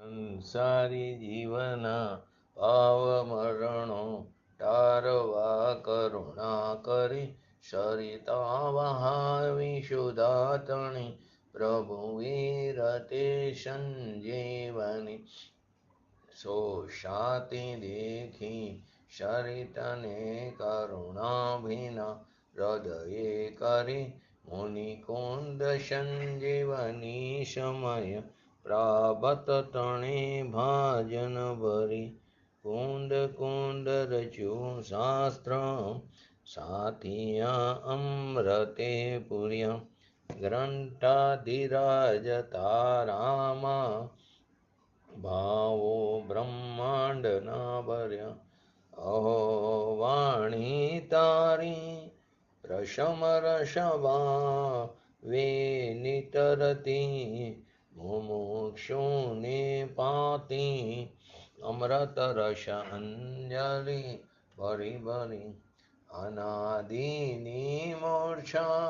સંસારી જીવના ભાવ મરણો તારવા કરુણા કરી સરિતા વહાવી સુધાતણી પ્રભુ વીરતે સંજીવની સો શાતી દેખી સરિતને કરુણાભિના હૃદયે કરી મુનિકુંદ સંજીવની સમય પ્રાબત તણે ભાજન ભરી કુંદ કુંદ રચ્યું શાસ્ત્ર સાથિયા અમૃતે પુર્યા ગ્રંથાધિરાજતા રામા ભાવો બ્રહ્માંડના ભર્યા અહો વાણી તારી રસમ રસવા વે નિતરતી મુમુક્ષુને પાતી અમૃત રસ અંજલિ ભરી ભરી અનાદિની મૂર્છા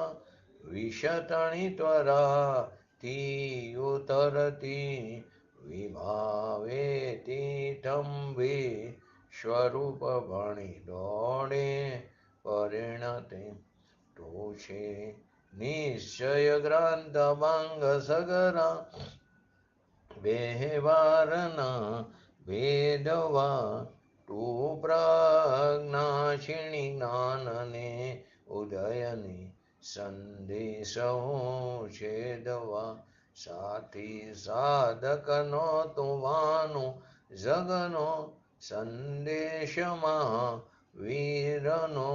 વિષતણી ત્વરા તી ઉતરતી વિભાવે તીઠંબે સ્વરૂપ ભણી દોડે પરિણતે તો છે નિશ્ચય ગ્રંથ ભંગ સગરા વ્યવહારના ભેદવા તું પ્રજ્ઞાક્ષિણી જ્ઞાનને ઉદયને સંદેશો છેદવા સાથી સાધકનો તુવાનો જગનો સંદેશમાં વીરનો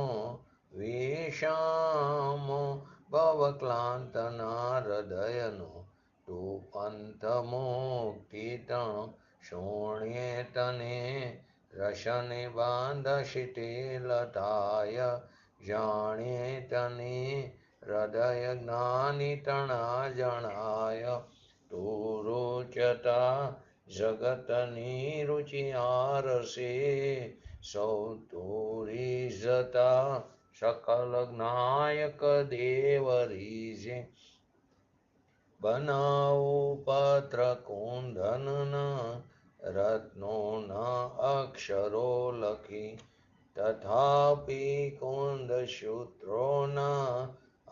વિષામો ભવક્લાંતના હૃદયનો તું પંથ મુક્તિ તણ શોણ્યે તને રસને બાંધશિતે લતાય જાણે તને હૃદય જ્ઞાની તણા જણાય તું રોચતા જગતની રુચિ આરસે સૌ તોરી જતા સકલ જ્ઞાયક દેવ રીજે બનાવો પત્ર કુંદનના રત્નોના અક્ષરો લખી તથાપી કુંદ સૂત્રોના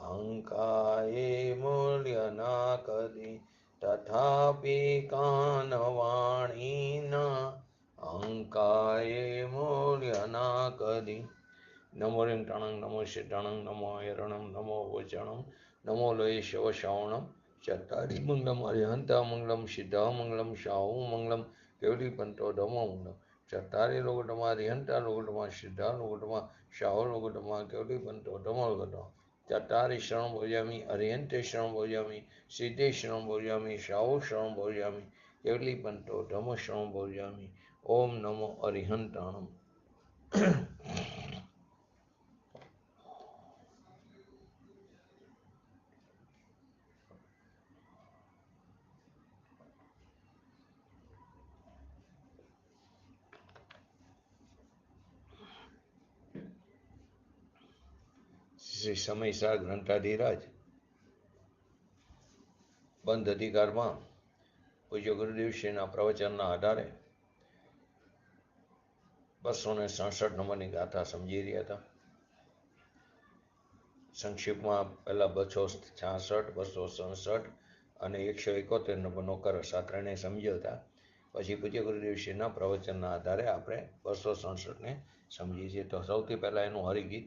અંકાએ મૂલ્ય ના કદી તથાપી કાનવાણીના અંકાએ મૂલ્ય ના કદી નમો રિંટાણં નમો શિટાણં નમો હૈરણં નમો વચણં નમો લય શિવ શ્રવણં ચત્તારી મંગલમ અરિહંતા મંગલમ સિદ્ધા મંગલમ શાહુ મંગલમ કેવલી પંતો ધમો મંગલમ ચત્તારી લોકોટમાં અરિહંતા લોકોટમાં સિદ્ધા લોકોટમાં શાહુ લોકોટમાં કેવલી પંતો ધમો લોકોટમાં ચત્તારી શરણ ભોજામી અરિહંતે શરણ ભોજામી સિદ્ધે શરણ ભોજામી શાહુ શરણ ભોજામી કેવલી પંતો ધમો શરણ ભોજામી ઓમ નમો અરિહંતાણમ. શ્રી સમયસા ગ્રંથાધિરાજ બંધ અધિકારમાં પૂજ્ય ગુરુદેવશ્રીના પ્રવચનના આધારે 267 નંબરની ગાથા સમજી રહ્યા હતા. સંક્ષિપ્તમાં પહેલા 266, 267 અને 171 નંબરનો કરસ આ ત્રણેય સમજ્યા હતા. પછી પૂજ્ય ગુરુદેવશ્રીના પ્રવચનના આધારે આપણે 267ને સમજીએ છીએ. તો સૌથી પહેલા એનું હરિગીત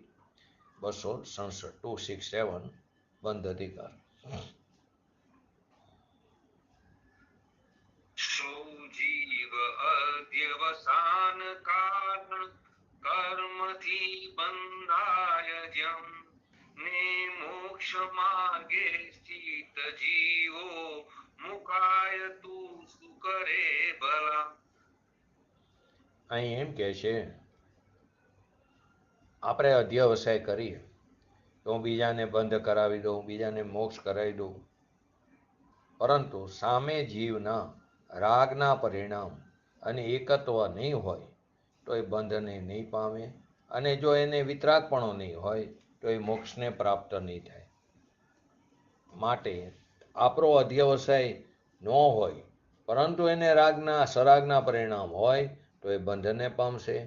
267 267 બંધ અધિકાર. જીવ અધ્યવસાન કારણ કર્મથી બંધાય જમ ને મોક્ષ માર્ગે સ્થિત જીવો મુકાય તું શું કરે ભલા. અહીં એમ કે છે આપણે અધ્યવસાય કરીએ તો હું બીજાને બંધ કરાવી દઉં, બીજાને મોક્ષ કરાવી દઉં, પરંતુ સામે જીવના રાગના પરિણામ અને એકત્વ નહીં હોય તો એ બંધને નહીં પામે, અને જો એને વિતરાગપણો નહીં હોય તો એ મોક્ષને પ્રાપ્ત નહીં થાય. માટે આપણો અધ્યવસાય ન હોય પરંતુ એને રાગના સરાગના પરિણામ હોય તો એ બંધને પામશે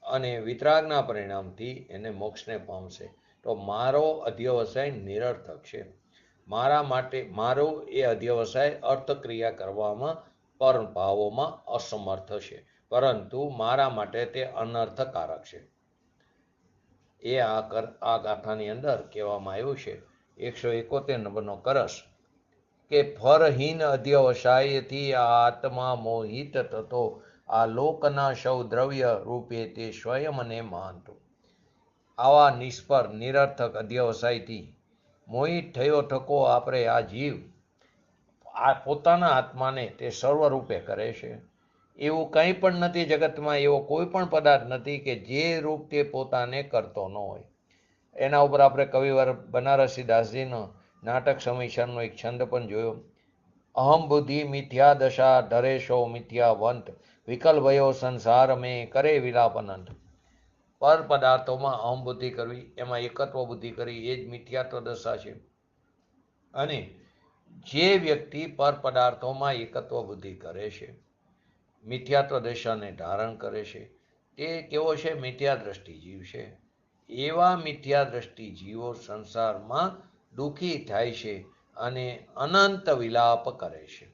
અને વિતરાગના પરિણામથી એને મોક્ષને પામશે. તો મારો અધ્યવસાય નિરર્થક છે. મારા માટે મારો એ અધ્યવસાય અર્થક્રિયા કરવામાં પર ભાવોમાં અસમર્થ છે, પરંતુ મારા માટે તે અનર્થકારક છે. એ આ ગાથાની અંદર કહેવામાં આવ્યું છે. 171 નંબરનો કરસ કે ફરહીન અધ્યવસાયથી આ આત્મા મોહિત થતો આ લોકના સૌ દ્રવ્ય રૂપે તે સ્વયંને માનતો. આવા નિષ્ફળ નિરર્થક અધ્યવસાયથી મોહિત થયો થકો આપણે આ જીવ આ પોતાના આત્માને તે સર્વરૂપે કરે છે. એવું કંઈ પણ નથી જગતમાં, એવો કોઈ પણ પદાર્થ નથી કે જે રૂપ તે પોતાને કરતો ન હોય. એના ઉપર આપણે કવિવાર બનારસી દાસજીનો નાટક સમીક્ષાનો એક છંદ પણ જોયો. અહમ બુદ્ધિ મિથ્યા દશા ધરેશો મિથ્યાવંત વિકલ ભયો સંસાર મેં કરે વિલાપનંત. પર પદાર્થોમાં અહમ બુદ્ધિ કરવી, એમાં એકત્વ બુદ્ધિ કરવી, એ જ મિથ્યાત્વ દશા છે. અને જે વ્યક્તિ પર પદાર્થોમાં એકત્વ બુદ્ધિ કરે છે, મિથ્યાત્વ દશાને ધારણ કરે છે, તે કેવો છે? મિથ્યા દ્રષ્ટિ જીવ છે. એવા મિથ્યા દ્રષ્ટિ જીવો સંસારમાં દુઃખી થાય છે અને અનંત વિલાપ કરે છે.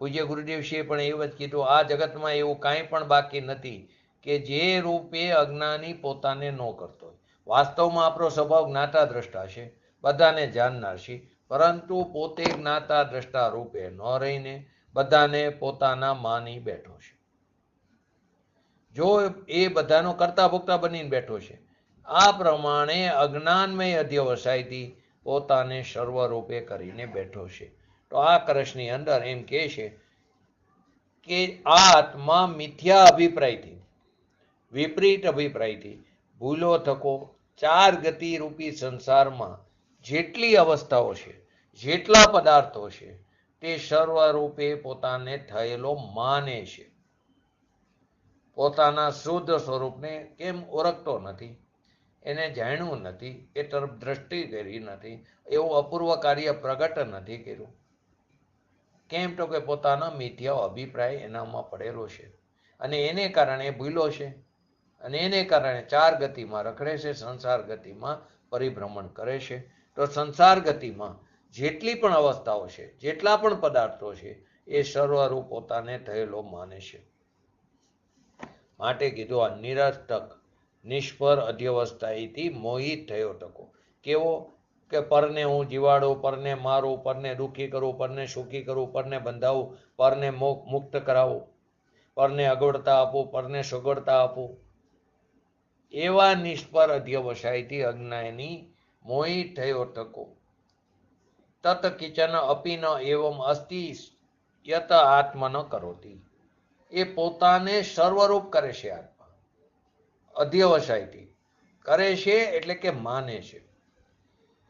પૂજ્ય ગુરુદેવશ્રીએ પણ એવું જ કીધું, આ જગતમાં એવું કાંઈ પણ બાકી નથી કે જે રૂપે અજ્ઞાની પોતાને ન કરતો હોય. વાસ્તવમાં આપણો સ્વભાવ જ્ઞાતા દ્રષ્ટા છે, બધાને જાણનાર છે, પરંતુ પોતે જ્ઞાતા દ્રષ્ટા રૂપે ન રહીને બધાને પોતાના માની બેઠો છે. જો એ બધાનો કરતા ભોગતા બનીને બેઠો છે. આ પ્રમાણે અજ્ઞાનમય અધ્યવસાયથી પોતાને સર્વરૂપે કરીને બેઠો છે. તો આ કરશની અંદર એમ કહે છે કે આ આત્મા મિથ્યા અભિપ્રાયથી, વિપરીત અભિપ્રાયથી ભૂલો થકો 4 ગતિ રૂપી સંસારમાં જેટલી અવસ્થાઓ છે, જેટલા પદાર્થો છે, તે સર્વરૂપે પોતાને થયેલો માને છે. પોતાના શુદ્ધ સ્વરૂપને કેમ ઓળખતો નથી, એને જાણ્યું નથી, એ તરફ દ્રષ્ટિ કરી નથી, એવું અપૂર્વ કાર્ય પ્રગટ નથી કર્યું. કેમ? તો કે પોતાના મિથ્યા અભિપ્રાય એનામાં પડેલો છે અને એને કારણે ભૂલો છે અને એને કારણે 4 ગતિમાં રખડે છે, સંસાર ગતિમાં પરિભ્રમણ કરે છે. તો સંસાર ગતિમાં જેટલી પણ અવસ્થાઓ છે, જેટલા પણ પદાર્થો છે, એ સર્વરૂપ પોતાને થયેલો માને છે. માટે કીધું આ નિરર્થક નિષ્ફળ અધ્યવસ્થાએથી મોહિત થયો તકો. કેવો? કે પરને હું જીવાડું, પરને મારું, પરને દુઃખી કરું, પરને સુખી કરું, પરને બંધાવું, પરને મુક્ત કરાવું, પરને અગવડતા આપું, પરને સગવડતા આપું. એવા નિષ્ફળ અધ્યવસાયથી અજ્ઞાની મોહિત થયો તકો. તત કિચન અપી ન એવમ અસ્તિ યત આત્મ ન કરોતી. એ પોતાને સર્વરૂપ કરે છે. આત્મા અધ્યવસાયથી કરે છે એટલે કે માને છે.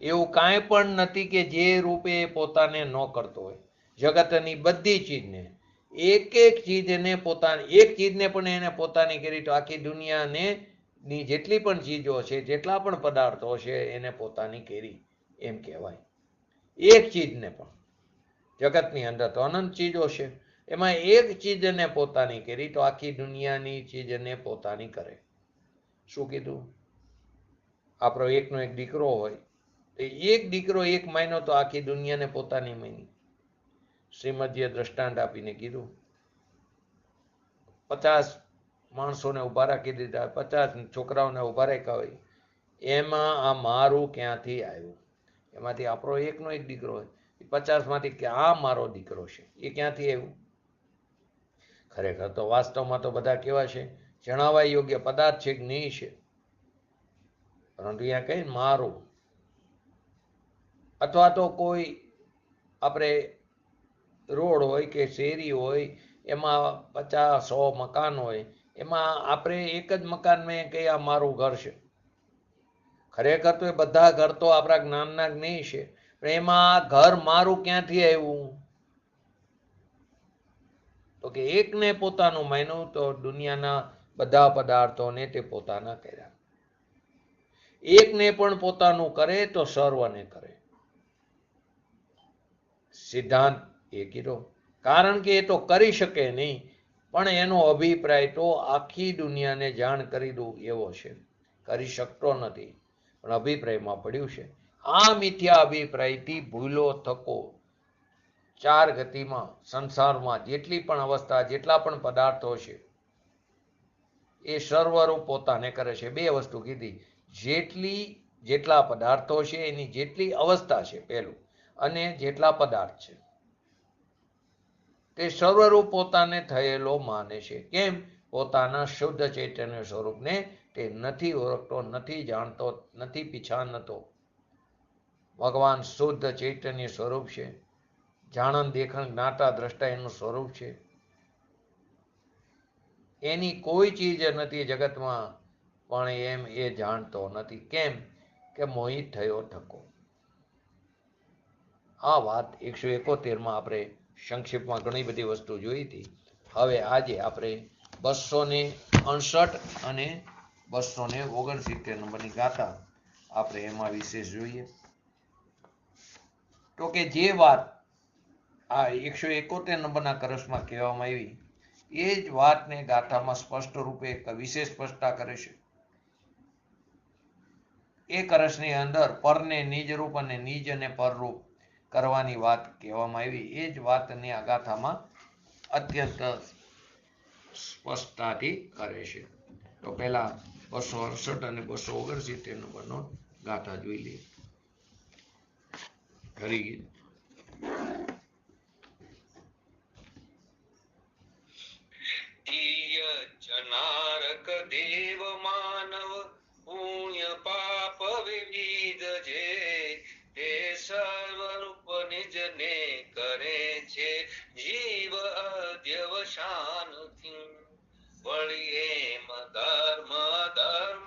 એવું કાંઈ પણ નથી કે જે રૂપે પોતાને ન કરતો હોય. જગતની બધી ચીજને, એક એક ચીજને પોતાની, એક ચીજને પણ એને પોતાની કરી તો આખી દુનિયાને ની જેટલી પણ ચીજો છે, જેટલા પણ પદાર્થો છે, એને પોતાની કરી એમ કહેવાય. એક ચીજને પણ, જગતની અંદર તો અનંત ચીજો છે, એમાં એક ચીજને પોતાની કરી તો આખી દુનિયાની ચીજને પોતાની કરે. શું કીધું? આપણો એકનો એક દીકરો હોય, એક દીકરો એક માયનો તો આખી દુનિયાને પોતાની માની. શ્રીમદજીએ દ્રષ્ટાંત આપીને કીધું, 50 માણસોને ઉભા રાખી દીધા, 50 છોકરાઓને ઉભા રાખ્યા હોય, એમાં આ મારું ક્યાંથી આવ્યું? એમાંથી આપણો એકનો એક દીકરો હોય, 50માંથી કે આ મારો દીકરો છે, એ ક્યાંથી આવ્યું? ખરેખર તો વાસ્તવમાં તો બધા કેવા છે? જણાવવા યોગ્ય પદાર્થ છે કે નહીં છે, પરંતુ અહીંયા કઈ મારું. અથવા તો કોઈ આપણે રોડ હોય કે શેરી હોય, એમાં 50-100 મકાન હોય, એમાં આપણે એક જ મકાનમાં કઈ આ મારું ઘર છે. ખરેખર તો એ બધા ઘર તો આપણા જ્ઞાનના નહીં છે, પણ એમાં ઘર મારું ક્યાંથી આવ્યું? તો કે એકને પોતાનું માન્યું તો દુનિયાના બધા પદાર્થોને તે પોતાના કર્યા. એકને પણ પોતાનું કરે તો સર્વને કરે. સિદ્ધાંત એ કીધો કારણ કે એ તો કરી શકે નહીં, પણ એનો અભિપ્રાય તો આખી દુનિયાને જાણ કરી દઉં એવો છે. કરી શકતો નથી, પણ અભિપ્રાયમાં પડ્યું છે. આ મિથ્યા અભિપ્રાયથી ભૂલો થકો ચાર ગતિમાં સંસારમાં જેટલી પણ અવસ્થા, જેટલા પણ પદાર્થો છે એ સર્વરૂપ પોતાને કરે છે. બે વસ્તુ કીધી, જેટલા પદાર્થો છે એની જેટલી અવસ્થા છે પહેલું, અને જેટલા પદાર્થ છે તે સર્વરૂપ પોતાને થયેલો માને છે. કેમ? પોતાના શુદ્ધ ચૈતન્ય સ્વરૂપને તે નથી ઓળખતો, નથી જાણતો, નથી પીછાનતો. ભગવાન શુદ્ધ ચૈતન્ય સ્વરૂપ છે, જાણન દેખન જ્ઞાતા દ્રષ્ટા એનું સ્વરૂપ છે. એની કોઈ ચીજ નથી જગતમાં, પણ એમ એ જાણતો નથી. કેમ? કે મોહિત થયો થકો. આ વાત 171માં આપણે સંક્ષિપ્તમાં ઘણી બધી વસ્તુ જોઈ હતી. હવે આજે આપણે 259 અને 269 નંબરની ગાથા આપણે એમાં વિશેષ જોઈએ. તો કે જે વાત આ 171 નંબરના કળશમાં કહેવામાં આવી એ જ વાતને ગાથામાં સ્પષ્ટ રૂપે વિશેષ સ્પષ્ટતા કરે છે. એ કળશની અંદર પરને નિજરૂપ અને નિજને પરરૂપ કરવાની વાત કહેવામાં આવી. એ જ વાતની આ ગાથામાં અત્યંત સ્પષ્ટતાથી કરે છે. તો પહેલા 268 અને 269 નંબરનો ગાથા જોઈ લઈએ. હરી ગીત. નારક દેવ માનવ પુણ્ય પાપ વિવિધ જે તે સર્વરૂપ નિજને કરે છે જીવ અધ્યવસાનથી. વળી એમ ધર્મ અધર્મ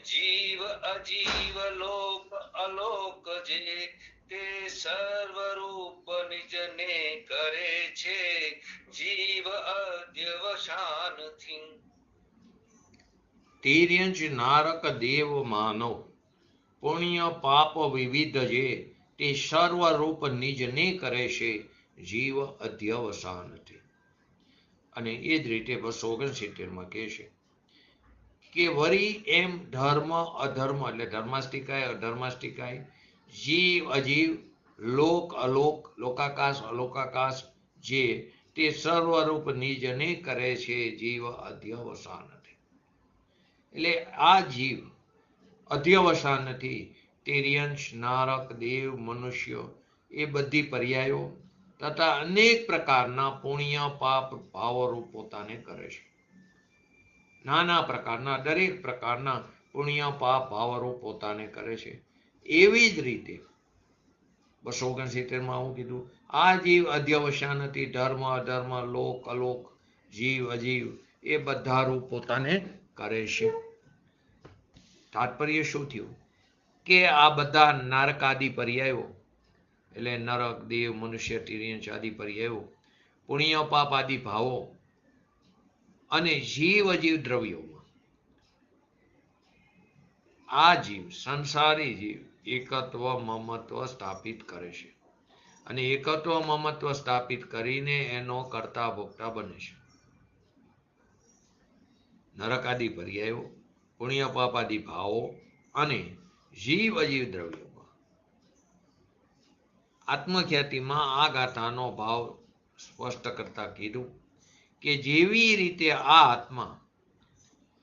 જીવ અજીવ લોક અલોક જે તે સર્વરૂપ નિજને કરે છે જીવ અધ્યવસાનથી. તિર્યંચ નારક દેવ માનવ પુણ્ય પાપ વિવિધ જે તે સર્વરૂપ નિજને કરે છે જીવ અધ્યવસાનથી. અને એ જ રીતે 269માં કહે છે કે વળી એમ ધર્મ અધર્મ એટલે ધર્માસ્તિકાય અધર્માસ્તિકાય, જીવ અજીવ, લોક અલોક, લોકાકાશ અલોકાકાશ જે તે સર્વરૂપ નિજને કરે છે જીવ અધ્યવસાનથી. એટલે આ જીવ અધ્યવસાનથી તિર્યંશ, નારક, દેવ, મનુષ્ય એ બધી પર્યાયો તથા અનેક પ્રકારના પુણ્ય પાપ ભાવરૂપ પોતાને કરે છે. નાના પ્રકારના દરેક પ્રકારના પુણ્ય પાપ ભાવરૂપ પોતાને કરે છે. એવી જ રીતે 269માં હું કીધું, આ જીવ અધ્યવસાનથી ધર્મ અધર્મ, લોક અલોક, જીવ અજીવ એ બધા રૂપ પોતાને કરે છે. તાત્પર્ય શું થયું કે આ બધા નારક આદિ પર્યાયો એટલે નરક, દેવ, મનુષ્ય, તિર્યંશ આદિ પર્યાયો, પુણ્ય પાપ આદિ ભાવો અને જીવ અજીવ દ્રવ્યોમાં આ જીવ સંસારી જીવ એકત્વ મમત્વ સ્થાપિત કરે છે. અને એકત્વ મમત્વ સ્થાપિત કરીને એનો કર્તા ભોગતા બને છે. નરક આદિ પર્યાયો, પુણ્ય પાપ આદિ ભાવો અને જીવ અજીવ દ્રવ્યોમાં. આત્મખ્યાતિમાં આ ગાથાનો ભાવ સ્પષ્ટ કરતા કીધું કે જેવી રીતે આ આત્મા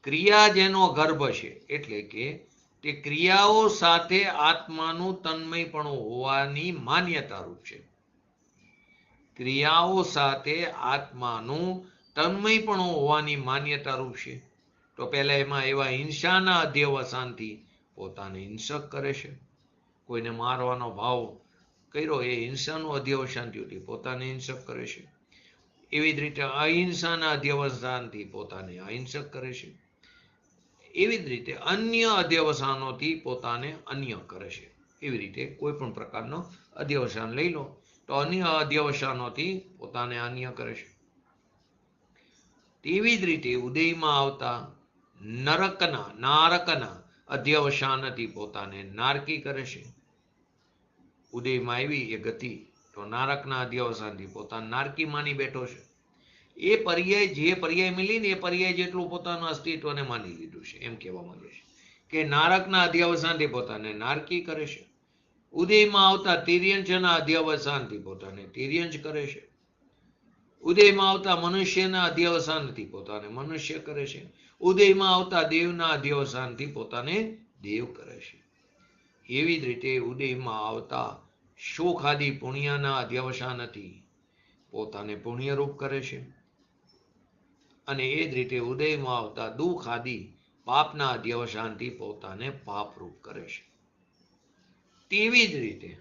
ક્રિયા જેનો ગર્ભ છે એટલે કે તે ક્રિયાઓ સાથે આત્માનું તન્મયપણું હોવાની માન્યતા રૂપ છે. ક્રિયાઓ સાથે આત્માનું તન્મયપણું હોવાની માન્યતા રૂપ છે. તો પહેલા એમાં એવા હિંસાના અધ્યવસાનથી પોતાને હિંસક કરે છે. કોઈને મારવાનો ભાવ કર્યો એ હિંસાનું અધ્યવસાન થયું, પોતાને હિંસક કરે છે. એવી જ રીતે અહિંસાના અધ્યવસાનથી પોતાને અહિંસક કરે છે. એવી જ રીતે અન્ય અધ્યવસાનોથી પોતાને અન્ય કરે છે. એવી રીતે કોઈ પણ પ્રકારનો અધ્યવસાન લઈ લો તો અન્ય અધ્યવસાનોથી પોતાને અન્ય કરે છે. તેવી જ રીતે ઉદયમાં આવતા નારકના અધ્યવસાનથી પોતાને નારકી કરે છે. ઉદયમાં આવી એ ગતિ તો નારકના અધ્યવસાનથી પોતાને નારકી માની બેઠો છે. એ પર્યાય જે પર્યાય મિલી ને એ પર્યાય જેટલું પોતાનું અસ્તિત્વને માની લીધું છે એમ કહેવા માંગે છે કે નારકના અધ્યવસાનથી પોતાને નારકી કરે છે. ઉદયમાં આવતા તિર્યંશના અધ્યવસાનથી પોતાને તિર્યંશ કરે છે. ઉદયમાં આવતા મનુષ્યના અધ્યવસાનથી પોતાને મનુષ્ય કરે છે. ઉદયમાં આવતા દેવના અધ્યવસાનથી પોતાને દેવ કરે છે. એવી જ રીતે ઉદયમાં આવતા સુખ આદિ પુણ્યના અધ્યવસાનથી પોતાને પુણ્યરૂપ કરે છે. અને એ જ રીતે ઉદયમાં આવતા દુઃખ આદિ પાપના અધ્યવસાનથી પોતાને પાપરૂપ કરે છે. તેવી જ રીતે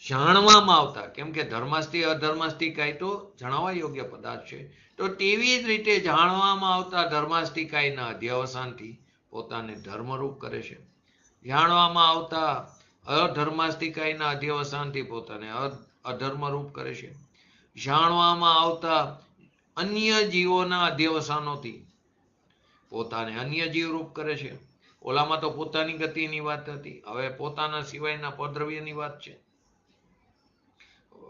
જાણવામાં આવતા, કેમ કે ધર્માસ્થી અધર્માસ્થી કાંઈ તો જણાવવા યોગ્ય પદાર્થ છે, તો તેવી જ રીતે જાણવામાં આવતા ધર્માસ્તિકાયના અધ્યવસાનથી પોતાને ધર્મરૂપ કરે છે. જાણવામાં આવતા અધર્માસ્તિકાયના અધ્યવસાનથી પોતાને અધર્મરૂપ કરે છે. જાણવામાં આવતા અન્ય જીવોના અધ્યવસાનોથી પોતાને અન્ય જીવરૂપ કરે છે. ઓલામાં તો પોતાની ગતિની વાત હતી, હવે પોતાના સિવાયના પદ્રવ્યની વાત છે.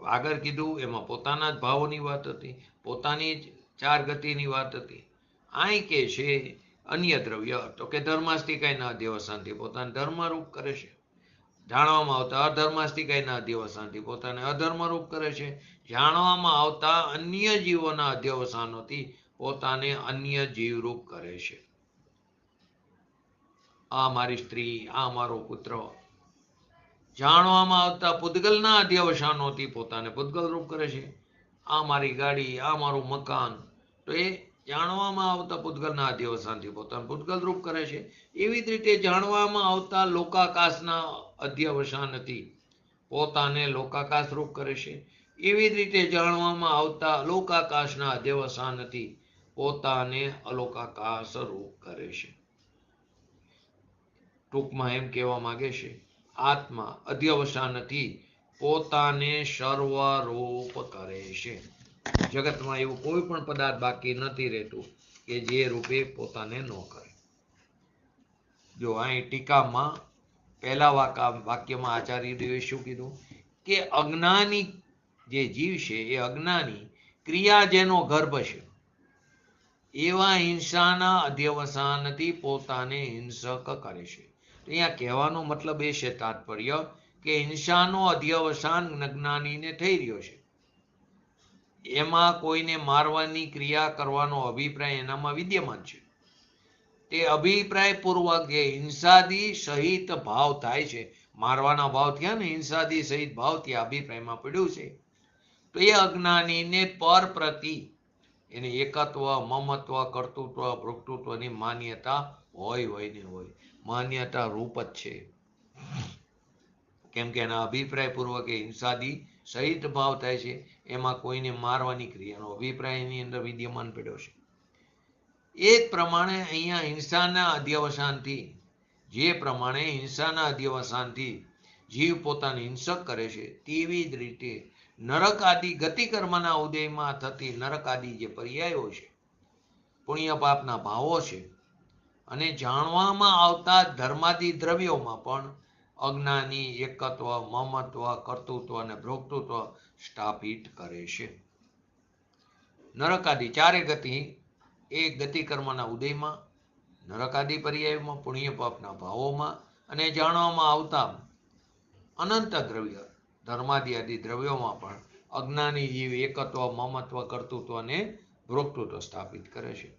આગળ કીધું એમાં પોતાના જ ભાવોની વાત હતી, પોતાની જ ચાર ગતિની વાત હતી. અહીં કે છે અન્ય દ્રવ્ય, તો કે ધર્માસ્તિકાયના અધ્યવસાનથી પોતાને ધર્મરૂપ કરે છે. જાણવામાં આવતા અધર્માસ્તિકાયના અધ્યવસાનથી પોતાને અધર્મરૂપ કરે છે. જાણવામાં આવતા અન્ય જીવોના અધ્યવસાનોથી પોતાને અન્ય જીવરૂપ કરે છે. આ મારી સ્ત્રી, આ મારો પુત્ર. જાણવામાં આવતા પૂતગલના અધ્યવસાનોથી પોતાને પૂતગલરૂપ કરે છે. આ મારી ગાડી, આ મારું મકાન, તો એ જાણવામાં આવતા પૂતગલના અધ્યવસાનથી પોતાને પૂતગલરૂપ કરે છે. એવી જ રીતે જાણવામાં આવતા લોકાકાશના અધ્યવસાનથી પોતાને લોકાકાશરૂપ કરે છે. એવી જ રીતે જાણવામાં આવતા લોકાકાશના અધ્યવસાનથી પોતાને અલોકાકાશરૂપ કરે છે. ટૂંકમાં એમ કહેવા માંગે છે, આત્મા અધ્યવસાનથી પોતાને સર્વરૂપ કરે છે. જગતમાં એવું કોઈ પણ પદાર્થ બાકી નથી રહેતું કે જે રૂપે પોતાને ન કરે. જો અહીં ટીકામાં પહેલા વાક્યમાં આચાર્ય દેવે શું કીધું કે અજ્ઞાની જે જીવ છે એ અજ્ઞાની ક્રિયા જેનો ગર્ભ છે એવા હિંસાના અધ્યવસાનથી પોતાને હિંસક કરે છે. અહીંયા કહેવાનો મતલબ એ છે તાત્પર્ય કે હિંસાનો અધ્યવસાન જ્ઞાનીને થઈ રહ્યો છે. એમાં કોઈને મારવાની ક્રિયા કરવાનો અભિપ્રાય એનામાં વિદ્યમાન છે. તે અભિપ્રાય પૂર્વક જે હિંસાદી સહિત ભાવ થાય છે, મારવાના ભાવ થયા ને, હિંસાદી સહિત ભાવ ત્યાં અભિપ્રાયમાં પડ્યું છે, તો એ અજ્ઞાનીને પર પ્રતિ એને એકત્વ, મમત્વ, કર્તૃત્વ, ભોક્તૃત્વની માન્યતા હોય ને હોય, માન્યતા રૂપ જ છે. કેમ કે એના અભિપ્રાય પૂર્વક એ હિંસાદી સહિત ભાવ થાય છે, એમાં કોઈને મારવાની ક્રિયાનો અભિપ્રાય એની અંદર વિદ્યમાન પડ્યો છે. એ જ પ્રમાણે અહીંયા હિંસાના અધ્યવસાનથી, જે પ્રમાણે હિંસાના અધ્યવસાનથી જીવ પોતાને હિંસક કરે છે, તેવી જ રીતે નરક આદિ ગતિકર્મના ઉદયમાં થતી નરક આદિ જે પર્યાયો છે, પુણ્ય પાપના ભાવો છે, અને જાણવામાં આવતા ધર્માદિ દ્રવ્યોમાં પણ અજ્ઞાની એકત્વ, મમત્વ, કર્તૃત્વ અને ભોક્તૃત્વ સ્થાપિત કરે છે. નરકાદિ ચારે ગતિ એ ગતિકર્મના ઉદયમાં, નરકાદિ પર્યાયોમાં, પુણ્ય પાપના ભાવોમાં, અને જાણવામાં આવતા અનંત દ્રવ્ય ધર્માદિ આદિ દ્રવ્યોમાં પણ અજ્ઞાની જીવ એકત્વ, મમત્વ, કર્તૃત્વ અને ભોક્તૃત્વ સ્થાપિત કરે છે.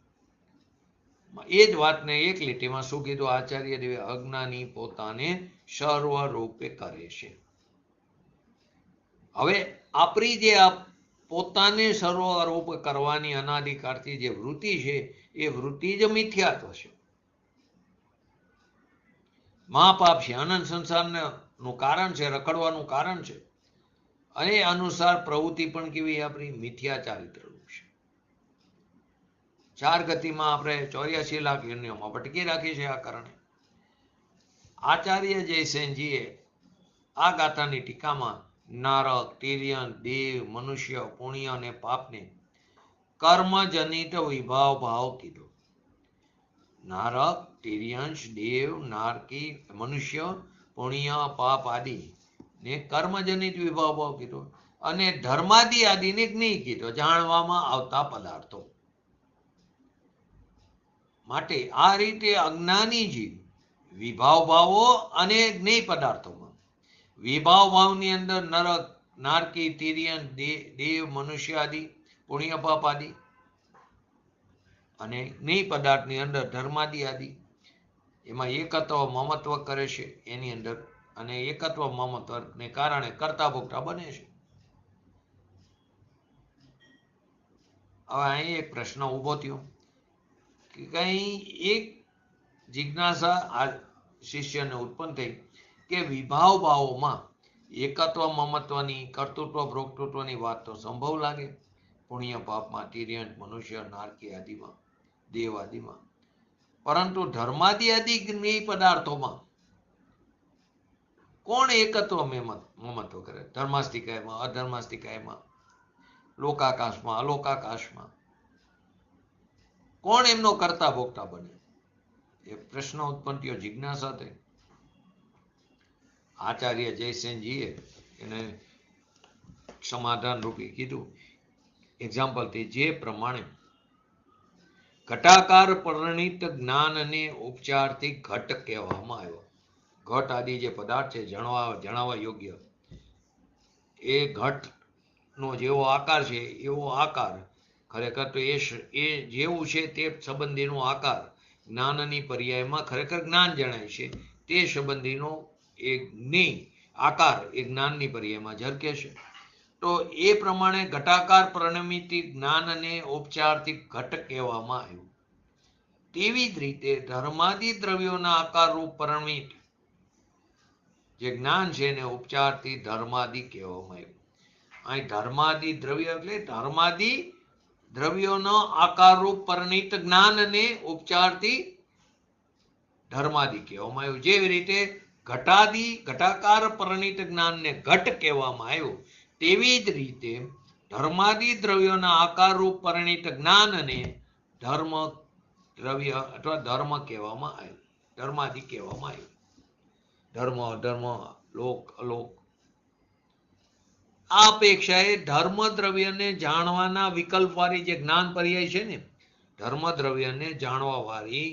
એ જ વાતને એક લીટીમાં શું કીધું આચાર્ય દેવે? અજ્ઞાની પોતાને સર્વરૂપે કરે છે. હવે આપણી જે પોતાને સર્વરૂપ કરવાની અનાદિકાળથી જે વૃત્તિ છે, એ વૃત્તિ જ મિથ્યાત્વ છે, મહાપાપ છે, અનંત સંસારનું કારણ છે, રખડવાનું કારણ છે. અને અનુસાર પ્રવૃત્તિ પણ કેવી આપણી મિથ્યા ચારિત્રરૂપ છે. ચાર ગતિમાં આપણે 84 લાખ યોનિઓમાં ભટકી રાખી છે. આ કારણે આચાર્ય જયસેનજીએ આ ગાથાની ટીકામાં નારક, તિર્યન, દેવ, મનુષ્ય, પુણ્ય અને પાપને કર્મજનિત વિભાવ ભાવ કીધો. નારક, તિર્યંશ, દેવ, નારકી, મનુષ્ય, પુણ્ય, પાપ આદિ ને કર્મજનિત વિભાવ ભાવ કીધો, અને ધર્માદિ આદિને જ્ઞેય કીધો, જાણવામાં આવતા પદાર્થો. માટે આ રીતે અજ્ઞાની જીવ વિભાવ ભાવો અને જ્ઞેય પદાર્થોમાં, વિભાવ ભાવની અંદર નરક, નારકી, તિર્યન, દેવ, મનુષ્ય આદિ, પુણ્ય પાપ આદિ, અને જ્ઞેય પદાર્થની અંદર ધર્માદિ આદિ, એમાં એકત્વ મમત્વ કરે છે એની અંદર, અને એકત્વ મમત્વને કારણે કરતા ભોગતા બને છે. હવે અહીં એક પ્રશ્ન ઉભો થયો કે કઈ એક જિજ્ઞાસા આ શિષ્યને ઉત્પન્ન થઈ કે વિભાવ ભાવોમાં એકત્વ મમત્વની, કર્તૃત્વ ભોક્તૃત્વની વાત તો સંભવ લાગે, પુણ્ય પાપમાં, તિર્યંત, મનુષ્ય, નારકી આદિમાં, દેવ આદિમાં, પરંતુ ધર્માદિ આદિ જ્ઞેય પદાર્થોમાં કોણ એકત્વ મમત્વ કરે? ધર્માસ્તિકાયમાં, અધર્માસ્તિકાયમાં, લોકાકાશમાં, અલોકાકાશમાં કોણ એમનો કરતા ભોગતા બને? એ પ્રશ્ન ઉત્પન્ન થયો, જિજ્ઞાસા થઈ. આચાર્ય જયસેનજીએ એને સમાધાન રૂપી કીધું એક્ઝામ્પલથી, જે પ્રમાણે ઘટાકાર પરિણીત જ્ઞાનને ઉપચારથી ઘટ કહેવામાં આવ્યો. ઘટ આદિ જે પદાર્થ છે જણાવવા યોગ્ય, એ ઘટનો જેવો આકાર છે એવો આકાર ખરેખર તો એ જેવું છે તે સંબંધીનો આકાર જ્ઞાનની પર્યાયમાં ખરેખર જ્ઞાન જણાય છે. તે સંબંધીનો એ જ્ઞેય આકાર એ જ્ઞાનની પર્યાયમાં ઝરકે છે. તો એ પ્રમાણે ઘટાકાર પરિણમિત જ્ઞાનને ઉપચારથી ઘટ કહેવામાં આવ્યું. તેવી જ રીતે ધર્માદિ દ્રવ્યોના આકાર રૂપ પરિણમિત જે જ્ઞાન છે એને ઉપચારથી ધર્માદિ કહેવામાં આવ્યું. અહીં ધર્માદિ દ્રવ્ય એટલે ધર્માદિ દ્રવ્યોનો આકાર રૂપ પરિણીત જ્ઞાનને ઉપચારથી ધર્માદિ કહેવામાં આવ્યું. જેવી રીતે ઘટાકાર પરિણીત જ્ઞાનને ઘટ કહેવામાં આવ્યું, તેવી જ રીતે ધર્માદિ દ્રવ્યોના આકાર રૂપ પરિણીત જ્ઞાનને ધર્મ દ્રવ્ય અથવા ધર્મ કહેવામાં આવ્યું, ધર્માદિ કહેવામાં આવ્યું. ધર્મ, અધર્મ, લોક, અલોક. આ અપેક્ષાએ ધર્મ દ્રવ્યને જાણવાના વિકલ્પ વાળી જે જ્ઞાન પર્યાય છે ને, ધર્મ દ્રવ્યને જાણવા વાળી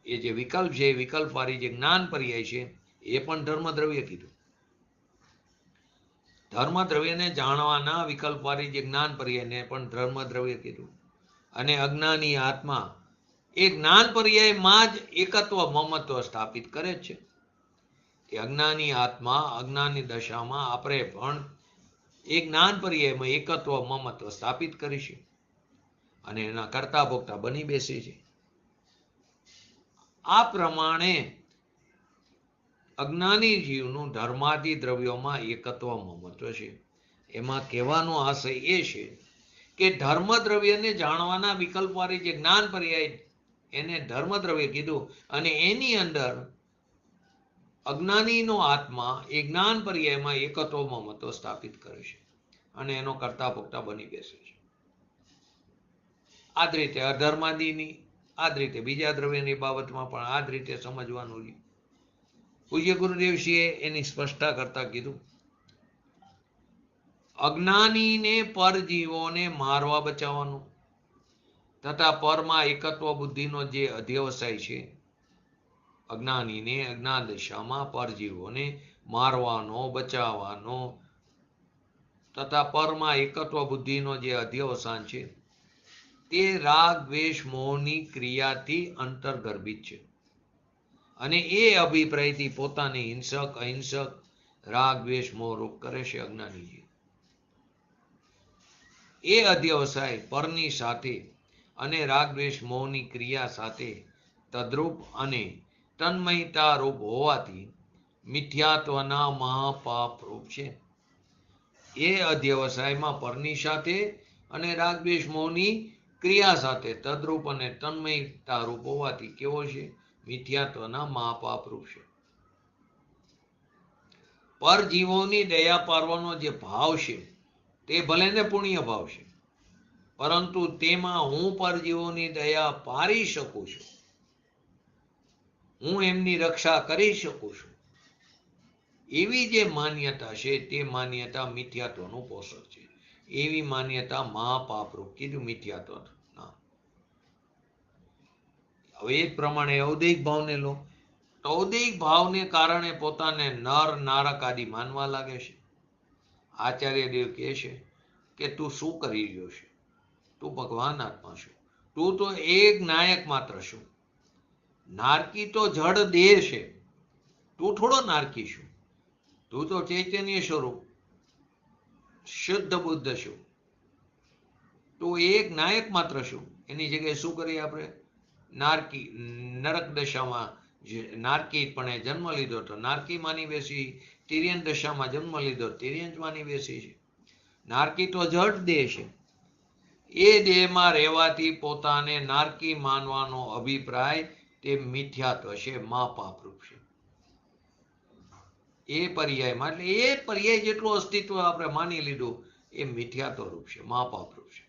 એ જે વિકલ્પ છે, વિકલ્પ વાળી જે જ્ઞાન પર્યાય છે એ પણ ધર્મ દ્રવ્ય કીધું. ધર્મ દ્રવ્યને જાણવાના વિકલ્પ વાળી જે જ્ઞાન પર્યાયને પણ ધર્મ દ્રવ્ય કીધું. અને અજ્ઞાની આત્મા એ જ્ઞાન પર્યાયમાં જ એકત્વ મમત્વ સ્થાપિત કરે છે. એ અજ્ઞાની આત્મા અજ્ઞાની દશામાં આપણે પણ એ જ્ઞાન પર્યાયમાં એકત્વ મમત્વ સ્થાપિત કરીશું અને એના કરતા ભોગતા બની બેસે છે. આ પ્રમાણે અજ્ઞાની જીવનું ધર્માદિ દ્રવ્યોમાં એકત્વ મમત્વ છે. એમાં કહેવાનો આશય એ છે કે ધર્મ દ્રવ્યને જાણવાના વિકલ્પ વાળી જે જ્ઞાન પર્યાય એને ધર્મ દ્રવ્ય કીધું, અને એની અંદર અજ્ઞાનીનો આત્મા એ જ્ઞાન પર્યાયમાં એકત્વ મમત્વ સ્થાપિત કરે છે અને એનો કરતા ભોગતા બની બેસે છે. આ જ રીતે અધર્માદિની, આ જ રીતે બીજા દ્રવ્યની બાબતમાં પણ આ જ રીતે સમજવાનું રહ્યું. પૂજ્ય ગુરુદેવશ્રીએ એની સ્પષ્ટતા કરતા કીધું, અજ્ઞાનીને પરજીવોને મારવા બચાવવાનું તથા પરમાં એકત્વ બુદ્ધિનો જે અધ્યવસાય છે, અજ્ઞાનીને અજ્ઞાન દશામાં પરજીવોને મારવાનો, બચાવવાનો તથા પરમાં એકત્વ બુદ્ધિનો જે અધ્યવસાન છે તે રાગ, દ્વેષ, મોહની ક્રિયાથી અંતર્ગર્ભિત છે. અને એ અભિપ્રાયથી પોતાને હિંસક, અહિંસક, રાગ, દ્વેષ, મોહ રૂપ કરે છે અજ્ઞાનીજી. એ અધ્યવસાય પરની સાથે અને રાગ, દ્વેષ, મોહની ક્રિયા સાથે તદ્રુપ અને તન્મયતા રૂપ હોવાથી મિથ્યાત્વના મહાપાપ રૂપ છે. એ અધ્યવસાયમાં પરની સાથે અને રાગ, દ્વેષ, મોહની ક્રિયા સાથે તદ્રુપ અને તન્મયતા રૂપ હોવાથી કેવો છે? મિથ્યાત્વના મહાપાપ રૂપ છે. પરજીવોની દયા પારવાનો જે ભાવ છે તે ભલે ને પુણ્ય ભાવ છે, પરંતુ તેમાં હું પરજીવોની દયા પારી શકું છું, હું એમની રક્ષા કરી શકું છું, એવી જે માન્યતા છે તે માન્યતા મિથ્યાત્વનું પોષક છે. એવી માન્યતા મહાપાપરૂપ કીધું મિથ્યાત્વ. હવે એ પ્રમાણે ઔદૈહિક ભાવને લો તો ઔદૈહિક ભાવને કારણે પોતાને નર નારક આદિ માનવા લાગે છે. આચાર્ય દેવ કહે છે કે તું શું કરી રહ્યો છે? તું ભગવાન આત્મા છું. તું તો એક નાયક માત્ર છું. નારકી તો જડ દેહ છે. તું થોડો નારકી છું. તું તો ચૈતન્ય સ્વરૂપ શુદ્ધ બુદ્ધ છું. તું એક નાયક માત્ર છું. એની જગ્યાએ શું કરીએ આપણે? નારકી નરક દશામાં નારકીપણે જન્મ લીધો તો નારકી માની બેસી, તિર્યન દશામાં જન્મ લીધો તિર્યન માની બેસી છે. નારકી તો જડ દેહ છે. એ દેહમાં રહેવાથી પોતાને નારકી માનવાનો અભિપ્રાય તે મિથ્યાત્વ છે, મહાપાપરૂપ છે. એ પર્યાયમાં એટલે એ પર્યાય જેટલું અસ્તિત્વ આપણે માની લીધું એ મિથ્યાત્વ રૂપ છે, મહાપાપરૂપ છે.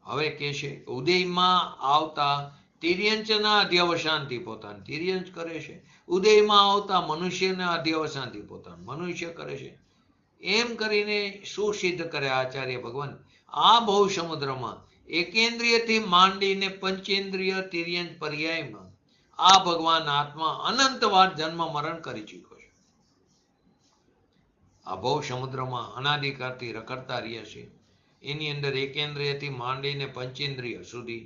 હવે કે છે ઉદયમાં આવતા તિર્યંચના અધ્યવસાનથી પોતાને તિર્યંચ કરે છે. ઉદયમાં આવતા મનુષ્યના અધ્યવસાનથી પોતાનું મનુષ્ય કરે છે. એમ કરીને શું સિદ્ધ કરે આચાર્ય ભગવાન? આ ભવ સમુદ્રમાં એકેન્દ્રિયથી માંડીને પંચેન્દ્રિય તિર્યંચ પર્યાયમાં આ ભગવાન આત્મા અનંતવાર જન્મ મરણ કરી ચૂક્યો છે. આ ભવ સમુદ્રમાં અનાદિકાળથી રખડતા રહ્યા છે. એની અંદર એકેન્દ્રિયથી માંડીને પંચેન્દ્રિય સુધી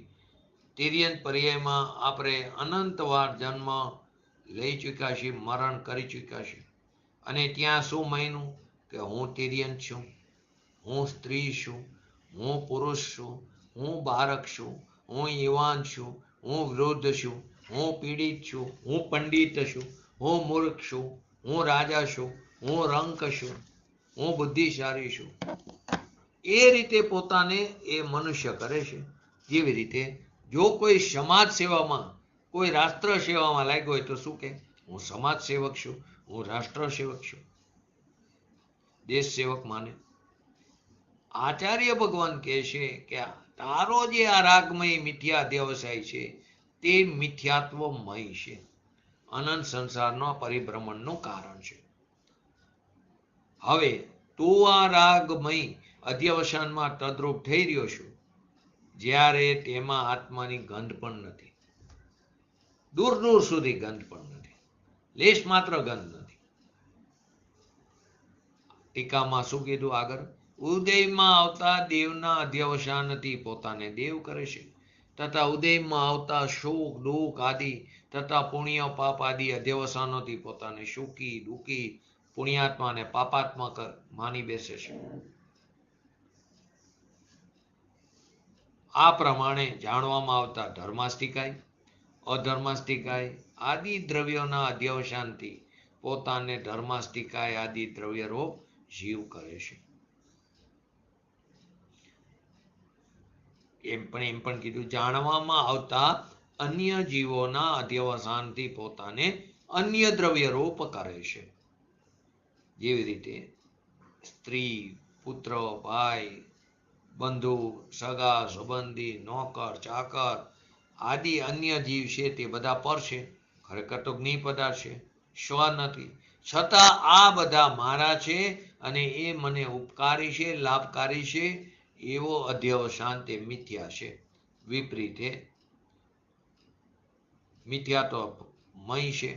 તિર્યંચ પર્યાયમાં આપણે અનંતવાર જન્મ લઈ ચૂક્યા છીએ, મરણ કરી ચૂક્યા છીએ. અને ત્યાં શું માન્યું કે હું તિર્યંચ છું, હું સ્ત્રી છું, હું પુરુષ છું, હું બાળક છું, હું યુવાન છું, હું વૃદ્ધ છું, હું પીડિત છું, હું પંડિત છું, હું મૂર્ખ છું, હું રાજા છું, હું રંક છું, હું બુદ્ધિશાળી છું. એ રીતે પોતાને એ મનુષ્ય કરે છે. જેવી રીતે જો કોઈ સમાજ સેવામાં, કોઈ રાષ્ટ્ર સેવામાં લાગ્યો હોય તો શું કે હું સમાજ સેવક છું, હું રાષ્ટ્ર સેવક છું, દેશ સેવક માને. આચાર્ય ભગવાન કહે છે કે તારો જે આ રાગમય મિથ્યા અધ્યવસાય છે તે મિથ્યાત્વમય છે, અનંત સંસારનો પરિભ્રમણનું કારણ છે. હવે તું આ રાગમય અધ્યવસાનમાં તદ્રુપ થઈ રહ્યો છું, જ્યારે તેમાં આત્માની ગંધ પણ નથી, દૂર દૂર સુધી ગંધ પણ નથી, લેશ માત્ર ગંધ નથી. ટીકામાં શું કીધું આગળ? ઉદયમાં આવતા દેવના અધ્યવસાનથી પોતાને દેવ કરે છે, તથા ઉદયમાં આવતા સુખ દુઃખ આદિ તથા પુણ્ય પાપ આદિ અધ્યવસાનોથી પોતાને સુખી દુઃખી પુણ્યાત્મા અને પાપાત્મા માની બેસે છે. આ પ્રમાણે જાણવામાં આવતા ધર્માસ્તિકાય, અધર્માસ્તિકાય આદિ દ્રવ્યોના અધ્યવસાનથી પોતાને ધર્માસ્તિકાય આદિ દ્રવ્યરૂપ જીવ કરે છે. એમ પણ કીધું જાણવામાં આવતા અન્ય જીવોના અધ્યવસાનથી પોતાને અન્ય દ્રવ્યરૂપ કરે છે. જેવી રીતે સ્ત્રી, પુત્ર, ભાઈ, બંધુ, સગા સંબંધી, નોકર, ચાકર આદિ અન્ય જીવ છે તે બધા પર છે, ખરેખર તો જ્ઞેય પદાર્થ છે, સ્વ નથી. છતાં આ બધા મારા છે અને એ મને ઉપકારી છે, લાભકારી છે એવો અધ્યવસાન તે મિથ્યા છે, વિપરીતે મિથ્યાત્વમય છે,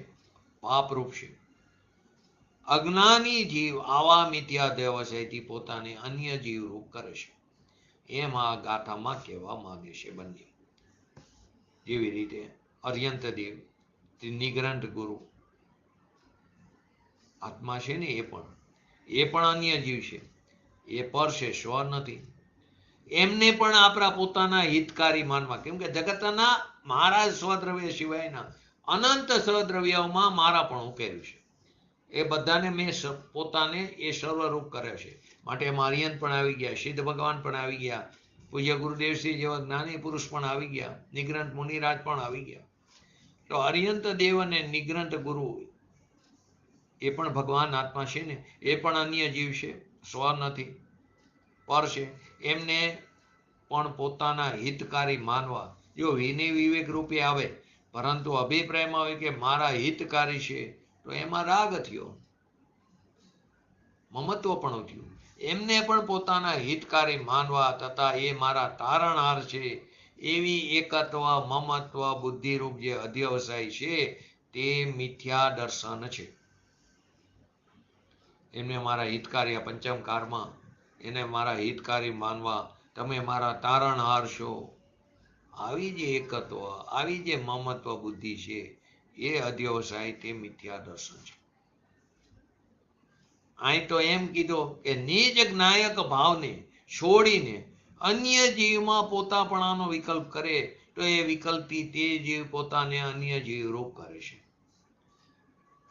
પાપરૂપ છે. અજ્ઞાની જીવ આવા મિથ્યા અધ્યવસાયથી પોતાને અન્ય જીવરૂપ કરે છે, એમ આ ગાથામાં કહેવા માંગે છે બંને. જેવી રીતે અર્યંત દેવ નિગ્રંથ ગુરુ આત્મા છે ને એ પણ અન્ય જીવ છે, એ પર છે, સ્વ નથી. એમને પણ આપણા પોતાના હિતકારી માનવા, કેમ કે જગતના મારા સ્વદ્રવ્ય સિવાયના અનંત સ્વદ્રવ્યોમાં મારા પણ ઉકેર્યું છે. એ બધાને મેં પોતાને એ સર્વરૂપ કરે છે. માટે એમાં અર્યંત પણ આવી ગયા, સિદ્ધ ભગવાન પણ આવી ગયા, પૂજ્ય ગુરુદેવશ્રી જેવા જ્ઞાની પુરુષ પણ આવી ગયા, નિગ્રંથ મુનિરાજ પણ આવી ગયા. તો અર્યંત દેવ અને નિગ્રંથ ગુરુ એ પણ ભગવાન આત્મા છે ને, એ પણ અન્ય જીવ છે, સ્વ નથી, પર છે. એમને પણ પોતાના હિતકારી માનવા, જો વિનય વિવેક રૂપે આવે પરંતુ અભિપ્રાયમાં હોય કે મારા હિતકારી છે, તો એમાં રાગ થયો, મમત્વ પણ થયું. એમને પણ પોતાના હિતકારી માનવા તથા એ મારા તારણહાર છે એવી એકત્વ મમત્વ બુદ્ધિરૂપ જે અધ્યવસાય છે તે મિથ્યા દર્શન છે. એમને મારા હિતકારી આ પંચમ કારમાં એને મારા હિતકારી માનવા, તમે મારા તારણહાર છો, આવી જે એકત્વ આવી જે મમત્વ બુદ્ધિ છે એ અધ્યવસાય તે મિથ્યા દર્શન છે. અહીં તો એમ કીધું કે નિજ જ્ઞાયક ભાવને છોડીને અન્ય જીવમાં પોતાપણાનો વિકલ્પ કરે તો એ વિકલ્પથી તે જીવ પોતાને અન્ય જીવ રૂપ કરે છે.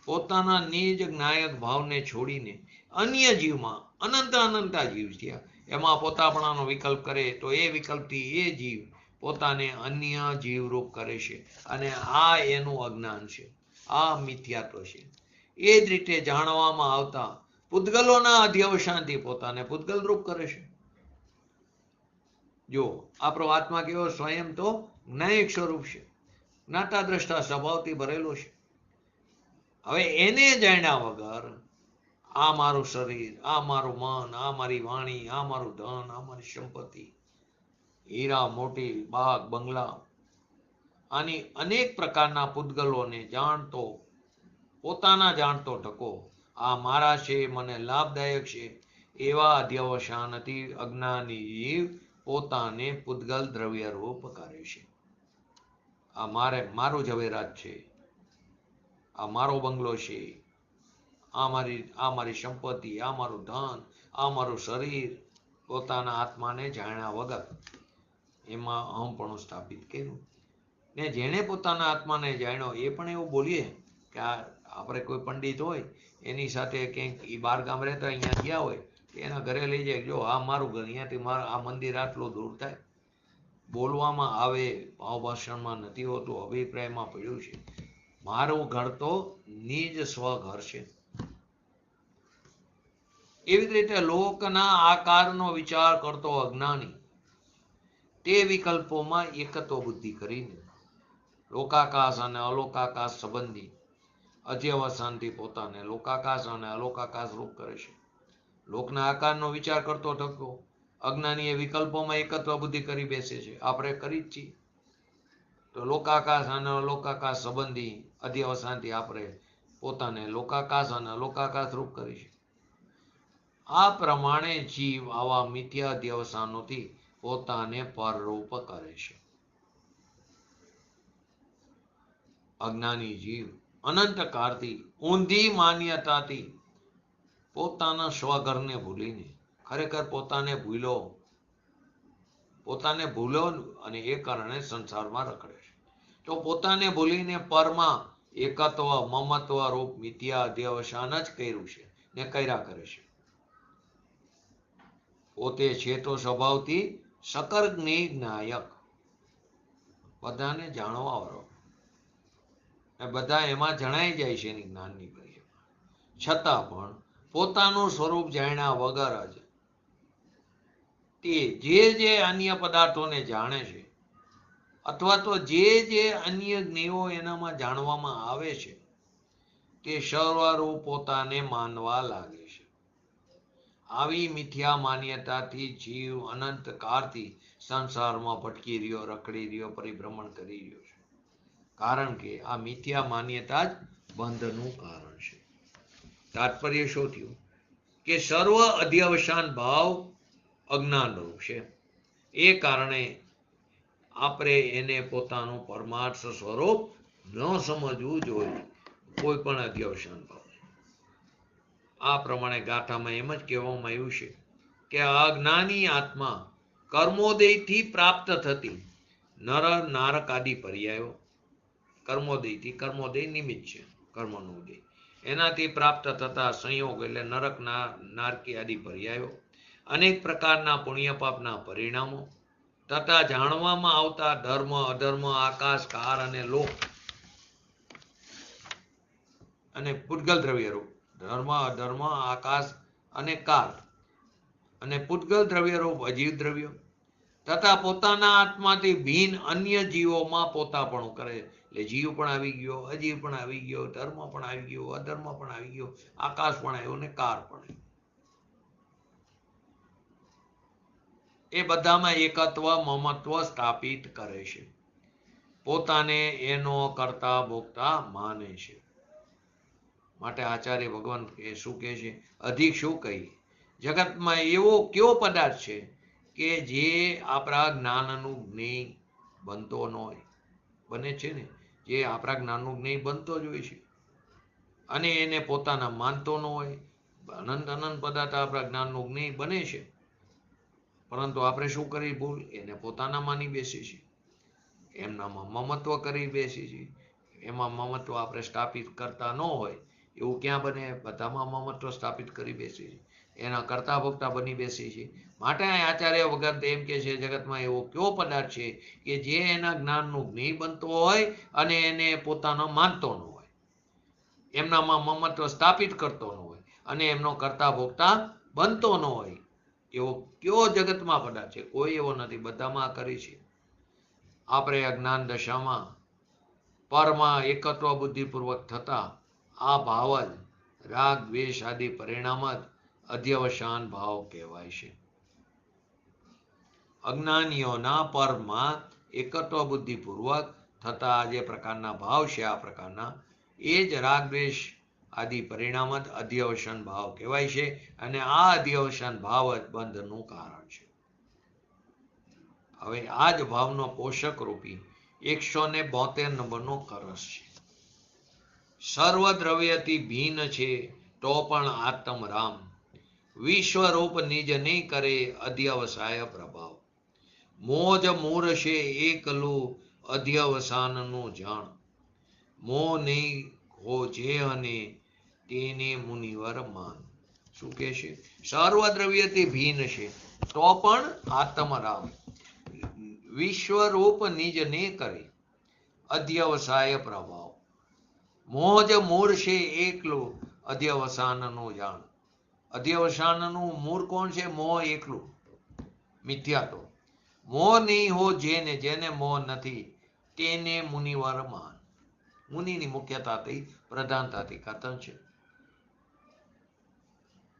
પોતાના નિજ જ્ઞાયક ભાવને છોડીને અન્ય જીવમાં અનંતા જીવ થયા એમાં પોતાપણાનો વિકલ્પ કરે તો એ વિકલ્પથી એ જીવ પોતાને અન્ય જીવરૂપ કરે છે. અને આ એનું અજ્ઞાન છે, આ મિથ્યાત્વ છે. એ જ રીતે જાણવામાં આવતા પૂતગલોના અધ્યવસાનથી પોતાને પૂતગલ રૂપ કરે છે. જો આપણો આત્મા કેવો સ્વયં તો જ્ઞાયક સ્વરૂપ છે, જ્ઞાતા દ્રષ્ટા સ્વભાવથી ભરેલો છે. હવે એને જાણ્યા વગર આ મારું શરીર, આ મારું મન, આ મારી વાણી, આ મારું ધન, આ મારી સંપત્તિ, હીરા મોટી, બાગ બંગલા, આની અનેક પ્રકારના પૂતગલોને જાણતો, પોતાના જાણતો ટકો આ મારા છે, મને લાભદાયક છે, એવા અધ્યવસાનથી અજ્ઞાની જીવ પોતાને પૂતગલ દ્રવ્ય રૂપ કરે છે. આ મારું ઝવેરાત છે, આ મારો બંગલો છે, આ મારી સંપત્તિ, આ મારું ધન, આ મારું શરીર, પોતાના આત્માને જાણ્યા વગર એમાં અહમપણું સ્થાપિત કર્યું. ને જેણે પોતાના આત્માને જાણ્યો એ પણ એવું બોલીએ કે આપણે કોઈ પંડિત હોય એની સાથે ક્યાંક એ બાર ગામ રહેતા અહીંયા ગયા હોય એના ઘરે લઈ જાય, જો આ મારું ઘર, અહીંયાથી આ મંદિર આટલું દૂર થાય. બોલવામાં આવે, ભાવભાષણમાં નથી હોતું, અભિપ્રાયમાં પડ્યું છે. મારું ઘર તો નિજ સ્વઘર છે. એવી જ રીતે લોકના આકારનો વિચાર કરતો અજ્ઞાની તે વિકલ્પોમાં એકત્વ બુદ્ધિ કરીને લોકાકાશ અને અલોકાકાશ સંબંધી અધ્યવસાનથી પોતાને લોકાકાશ અને અલોકાકાશ રૂપ કરે છે. લોકના આકારનો વિચાર કરતો થકો અજ્ઞાની એ વિકલ્પોમાં એકત્વ બુદ્ધિ કરી બેસે છે. આપણે કરી જ છીએ. તો લોકાકાશ અને અલોકાકાશ સંબંધી અધ્યવસાનથી આપણે પોતાને લોકાકાશ અને અલોકાકાશ રૂપ કરી છે. આ પ્રમાણે જીવ આવા મિથ્યા અધ્યવસાનોથી પોતાને પરરૂપ કરે છે. અજ્ઞાની જીવ અનંત કાળથી ઊંધી માન્યતાથી પોતાના સ્વઘરને ભૂલીને ખરેખર પોતાને ભૂલો અને એ કારણે સંસારમાં રખડે છે. તો પોતાને ભૂલીને પરમાં એકત્વ મમત્વ રૂપ મિથ્યા અધ્યવસાન જ કર્યું છે ને કર્યા કરે છે. પોતે છે તો સ્વભાવથી સકર્જ્ઞ જ્ઞાયક, બધાને જાણવા વાળો, બધા એમાં જણાઈ જાય છે એની જ્ઞાનની પરિચયમાં. છતાં પણ પોતાનું સ્વરૂપ જાણ્યા વગર જ તે જે અન્ય પદાર્થોને જાણે છે અથવા તો જે અન્ય જ્ઞેયો એનામાં જાણવામાં આવે છે તે સર્વરૂપ પોતાને માનવા લાગે છે. આવી મિથ્યા માન્યતાથી જીવ અનંત કાળથી સંસારમાં ભટકી રહ્યો, રખડી રહ્યો, પરિભ્રમણ કરી રહ્યો છે. કારણ કે આ મિથ્યા માન્યતા જ બંધનું કારણ છે. તાત્પર્ય શું થયું કે સર્વ અધ્યવસાન ભાવ અજ્ઞાન રૂપ છે. એ કારણે આપણે એને પોતાનું પરમાર્થ સ્વરૂપ ન સમજવું જોઈએ, કોઈ પણ અધ્યવસાન ભાવ. આ પ્રમાણે ગાથામાં એમ જ કહેવામાં આવ્યું છે કે અજ્ઞાની આત્મા કર્મોદયથી પ્રાપ્ત થતી નર નારક આદિ પર્યાયો, કર્મોદય નિમિત્ત છે, કર્મનો ઉદય, એનાથી પ્રાપ્ત થતા સંયોગ એટલે નરક નારકી આદિ પર્યાયો, અનેક પ્રકારના પુણ્ય પાપના પરિણામો તથા જાણવામાં આવતા ધર્મ અધર્મ આકાશ કાળ અને લોક અને પૂતગલ દ્રવ્ય રૂપ, ધર્મ અધર્મ આકાશ અને કાળ અને પૂતગલ દ્રવ્ય રૂપ અજીવ દ્રવ્યો તથા પોતાના આત્માથી ભિન્ન અન્ય જીવોમાં પોતાપણું કરે. એટલે જીવ પણ આવી ગયો, અજીવ પણ આવી ગયો, ધર્મ પણ આવી ગયો, અધર્મ પણ આવી ગયો, આકાશ પણ આવ્યો ને કાર પણ આવ્યો. એ બધામાં એકત્વ મમત્વ સ્થાપિત કરે છે. પોતાને એનો કરતા ભોગતા માને છે. માટે આચાર્ય ભગવાન શું કહે છે? અધિક શું કહી, જગતમાં એવો કયો પદાર્થ છે કે જે આપણા જ્ઞાનનું જ્ઞેય બનતો ન હોય? બને છે ને, જે આપણા જ્ઞાનનું જ્ઞેય બનતો જ હોય છે અને એને પોતાના માનતો ન હોય. અનંત અનંત પદાર્થ આપણા જ્ઞાનનું જ્ઞેય બને છે, પરંતુ આપણે શું કરી ભૂલ? એને પોતાના માની બેસી છે, એમનામાં મમત્વ કરી બેસી છે. એમાં મમત્વ આપણે સ્થાપિત કરતા ન હોય એવું ક્યાં બને? બધામાં મમત્વ સ્થાપિત કરી બેસી છે, એના કરતા ભોગતા બની બેસી છે. માટે આચાર્ય ભગત એમ કે છે, જગતમાં એવો કયો પદાર્થ છે કે જે એના જ્ઞાનનું જ્ઞેય બનતો હોય અને એને પોતાનો માનતો ન હોય, એમનામાં મમત્વ સ્થાપિત કરતો ન હોય અને એમનો કરતા ભોગતા બનતો ન હોય? એવો કયો જગતમાં પદાર્થ છે? કોઈ એવો નથી, બધામાં કરી છે. આપણે અજ્ઞાન દશામાં પરમાં એકત્વ બુદ્ધિપૂર્વક થતા આ ભાવ જ રાગ દ્વેષ આદિ પરિણામ જ અધ્યવસાન ભાવ કહેવાય છે. અજ્ઞાનીઓના પરમાં એકત્વ બુદ્ધિપૂર્વક થતા જે પ્રકારના ભાવ છે, આ પ્રકારના એ જ રાગ દ્વેષ આદિ પરિણામ જ અધ્યવસાન ભાવ કહેવાય છે. અને આ અધ્યવસાન ભાવ જ બંધનું કારણ છે. હવે આ જ ભાવનો પોષક રૂપી 172 નંબરનો કળશ છે. સર્વ દ્રવ્યથી ભિન્ન છે તો પણ આત્મ રામ, વિશ્વરૂપ નિજ નહીં કરે અધ્યવસાય પ્રભાવ. મોજ મૂરશે એકલું અધ્યવસાનનું જાણ, મોહ નહીં હો જે અને તેને મુનિવર માન. શું કહે છે? સર્વ દ્રવ્યથી ભિન્ન છે તો પણ આત્મરામ, વિશ્વરૂપ નિજ ને કરે અધ્યવસાય પ્રભાવ. મોજ મૂરશે એકલું અધ્યવસાનનું જાણ. અધ્યવસાનનું મૂળ કોણ છે? મોહ એકલું, મિથ્યાત્વ. મોહ નહીં હો જેને, જેને મોહ નથી તેને મુનિવર માન. મુનિની મુખ્યતાથી પ્રધાનતાથી કથન છે.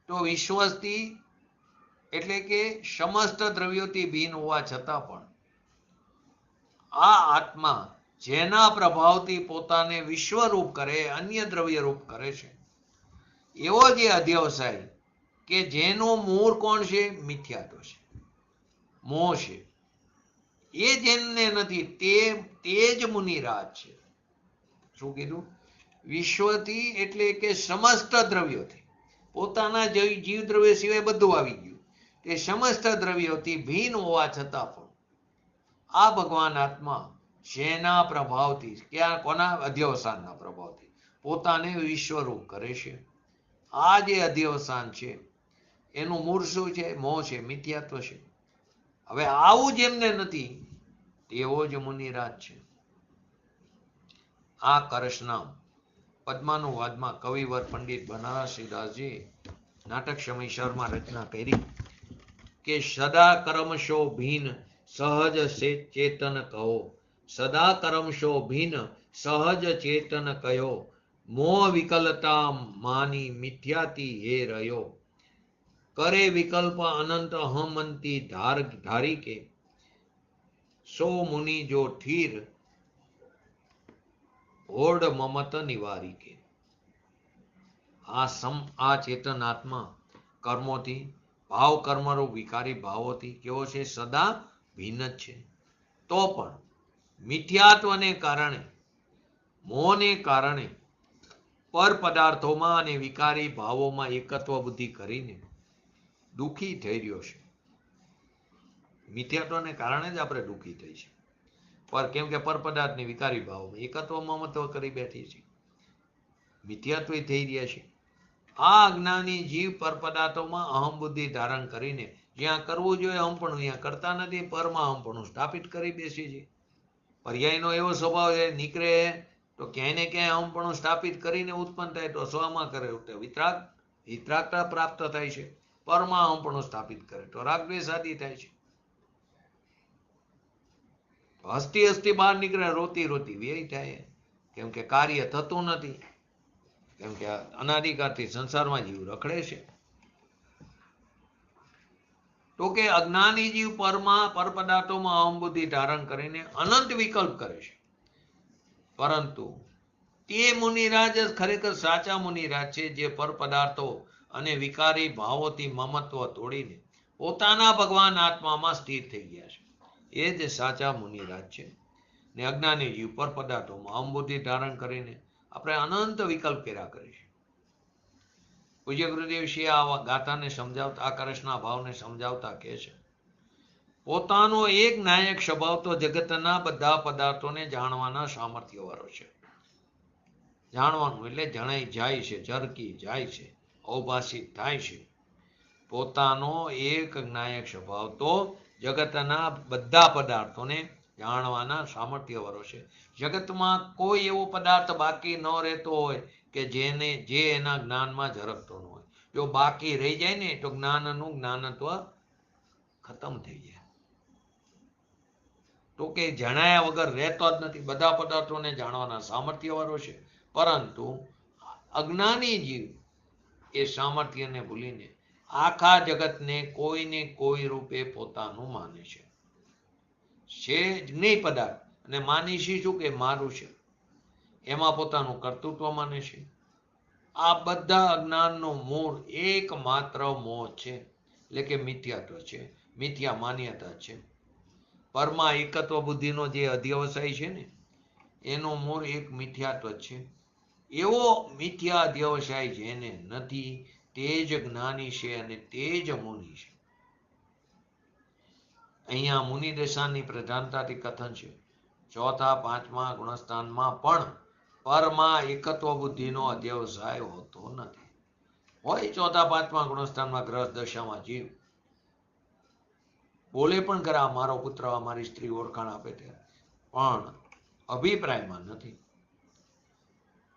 તો વિશ્વથી એટલે કે સમસ્ત દ્રવ્યોથી ભિન્ન હોવા છતાં પણ આ આત્મા જેના પ્રભાવથી પોતાને વિશ્વરૂપ કરે, અન્ય દ્રવ્ય રૂપ કરે છે, એવો જે અધ્યવસાય કે જેનું મૂળ કોણ છે? મિથ્યાત્વ છે, મોહ છે. એ જેને નથી તે જ મુનિરાજ છે. શું કીધું? વિશ્વથી એટલે કે સમસ્ત દ્રવ્યોથી, પોતાના જીવ દ્રવ્ય સિવાય બધું આવી ગયું, તે સમસ્ત દ્રવ્યોથી ભિન્ન હોવા છતાં પણ આ ભગવાન આત્મા જેના પ્રભાવથી, ક્યાં કોના? અધ્યવસાનના પ્રભાવથી પોતાને વિશ્વરૂપ કરે છે. આ જે અધ્યવસાન છે એનું મૂળ શું છે? મોહ છે, મિથ્યાત્વ છે. હવે આવું જેમને નથી તેવો જ મુનિરાજ છે. આ કળશના પદ્માનુવાદમાં કવિવર પંડિત બનારસીદાસજી નાટક સમયસરમાં રચના કરી કે સદા કર્મશો ભિન્ન સહજ ચેતન કહો, સદા કર્મશો ભિન્ન સહજ ચેતન કયો, મોહ વિકલતા માની મિથ્યાતી હે રહ્યો, કરે વિકલ્પ અનંત હમંતી ધારી કે, સો મુનિ જો ઠીર હોડ મમત નિવારી કે. આ ચેતનાત્મા કર્મોથી, ભાવ કર્મરૂપ વિકારી ભાવોથી કેવો છે? સદા ભિન્ન જ છે. તો પણ મિથ્યાત્વને કારણે, મોહને કારણે પર પદાર્થોમાં અને વિકારી ભાવોમાં એકત્વ બુદ્ધિ કરીને દુઃખી થઈ રહ્યો છે. મિથ્યાત્વને કારણે જ આપણે દુઃખી થઈ છે. પર કેમ કે પર પદાર્થની વિકારી ભાવોમાં એકત્વ મમત્વ કરી બેઠી છે, મિથ્યાત્વ થઈ રહ્યા છે. આ અજ્ઞાની જીવ પર પદાર્થોમાં અહમ બુદ્ધિ ધારણ કરીને જ્યાં કરવું જોઈએ હમપણું ત્યાં કરતા નથી, પરમાં હમપણું સ્થાપિત કરી બેસી છે. પર્યાયનો એવો સ્વભાવ છે, નીકળે તો ક્યાંય ને ક્યાંય હમપણું સ્થાપિત કરીને ઉત્પન્ન થાય તો સ્વમાં કરે તો વિતરાગતા પ્રાપ્ત થાય છે. પરમાં હમપણું સ્થાપિત કરે તો રાગદ્વેષ આદિ થાય છે. હસતી હસતી બહાર નીકળે, રોતી રોતી વ્યય થાય, કેમ કે કાર્ય થતું નથી, કેમ કે અનાદિકાળથી સંસારમાં જીવ રખડે છે. તો કે અજ્ઞાની જીવ પર પદાર્થોમાં અહંબુદ્ધિ ધારણ કરીને અનંત વિકલ્પ કરે છે, પરંતુ તે મુનિરાજ જ ખરેખર સાચા મુનિરાજ છે, જે પર પદાર્થો અને વિકારી ભાવોથી મમત્વ તોડીને પોતાના ભગવાન આત્મામાં સ્થિર થઈ ગયા છે. એ જ સાચા મુનિરાજ છે. ને અજ્ઞાની જીવ પર પદાર્થોમાં અહંબુદ્ધિ ધારણ કરીને આપણે અનંત વિકલ્પ કર્યા કરે છે. પૂજ્ય ગુરુદેવશ્રી આ ગાથાને સમજાવતા, આકર્ષના ભાવને સમજાવતા કહે છે, પોતાનો એક નાયક સ્વભાવ તો જગતના બધા પદાર્થોને જાણવાના સામર્થ્ય વાળો છે. જાણવાનું એટલે જણાઈ જાય છે, ઝરકી જાય છે, અવભાષિત થાય છે. પોતાનો એક નાયક સ્વભાવ તો જગતના બધા પદાર્થોને જાણવાના સામર્થ્ય વાળો છે. જગતમાં કોઈ એવો પદાર્થ બાકી ન રહેતો હોય કે જે એના જ્ઞાનમાં ઝરકતો ન હોય. જો બાકી રહી જાય ને તો જ્ઞાનનું જ્ઞાનત્વ ખતમ થઈ જાય. તો કે જણાયા વગર રહેતો જ નથી. બધા પદાર્થોને જાણવાના સામર્થ્ય વાળો છે, પરંતુ અજ્ઞાની જીવ એ સામર્થ્યને ભૂલીને આખા જગતને કોઈને કોઈ રૂપે પોતાનું માને છે જ નહીં પદાર્થ, અને માનીશી શું કે મારું છે, એમાં પોતાનું કર્તૃત્વ માને છે. આ બધા અજ્ઞાનનું મૂળ એકમાત્ર મોહ છે, એટલે કે મિથ્યાત્વ છે, મિથ્યા માન્યતા છે. પરમાં એકત્વ બુદ્ધિનો જે અધ્યવસાય છે ને, એનું મૂળ એક મિથ્યાત્વ છે. એવો મિથ્યા અધ્યવસાય જેને નથી તે જ જ્ઞાની છે અને તે જ મુનિ છે. અહીંયા મુનિ દશાની પ્રધાનતાથી કથન છે. ચોથા પાંચમા ગુણસ્થાનમાં પણ પરમાં એકત્વ બુદ્ધિનો અધ્યવસાય હોતો નથી. હોય ચોથા પાંચમા ગુણસ્થાનમાં ગ્રહ દશામાં જીવ બોલે પણ ખરા, મારો પુત્ર, મારી સ્ત્રી ઓળખાણ આપે તે, પણ અભિપ્રાયમાં નથી.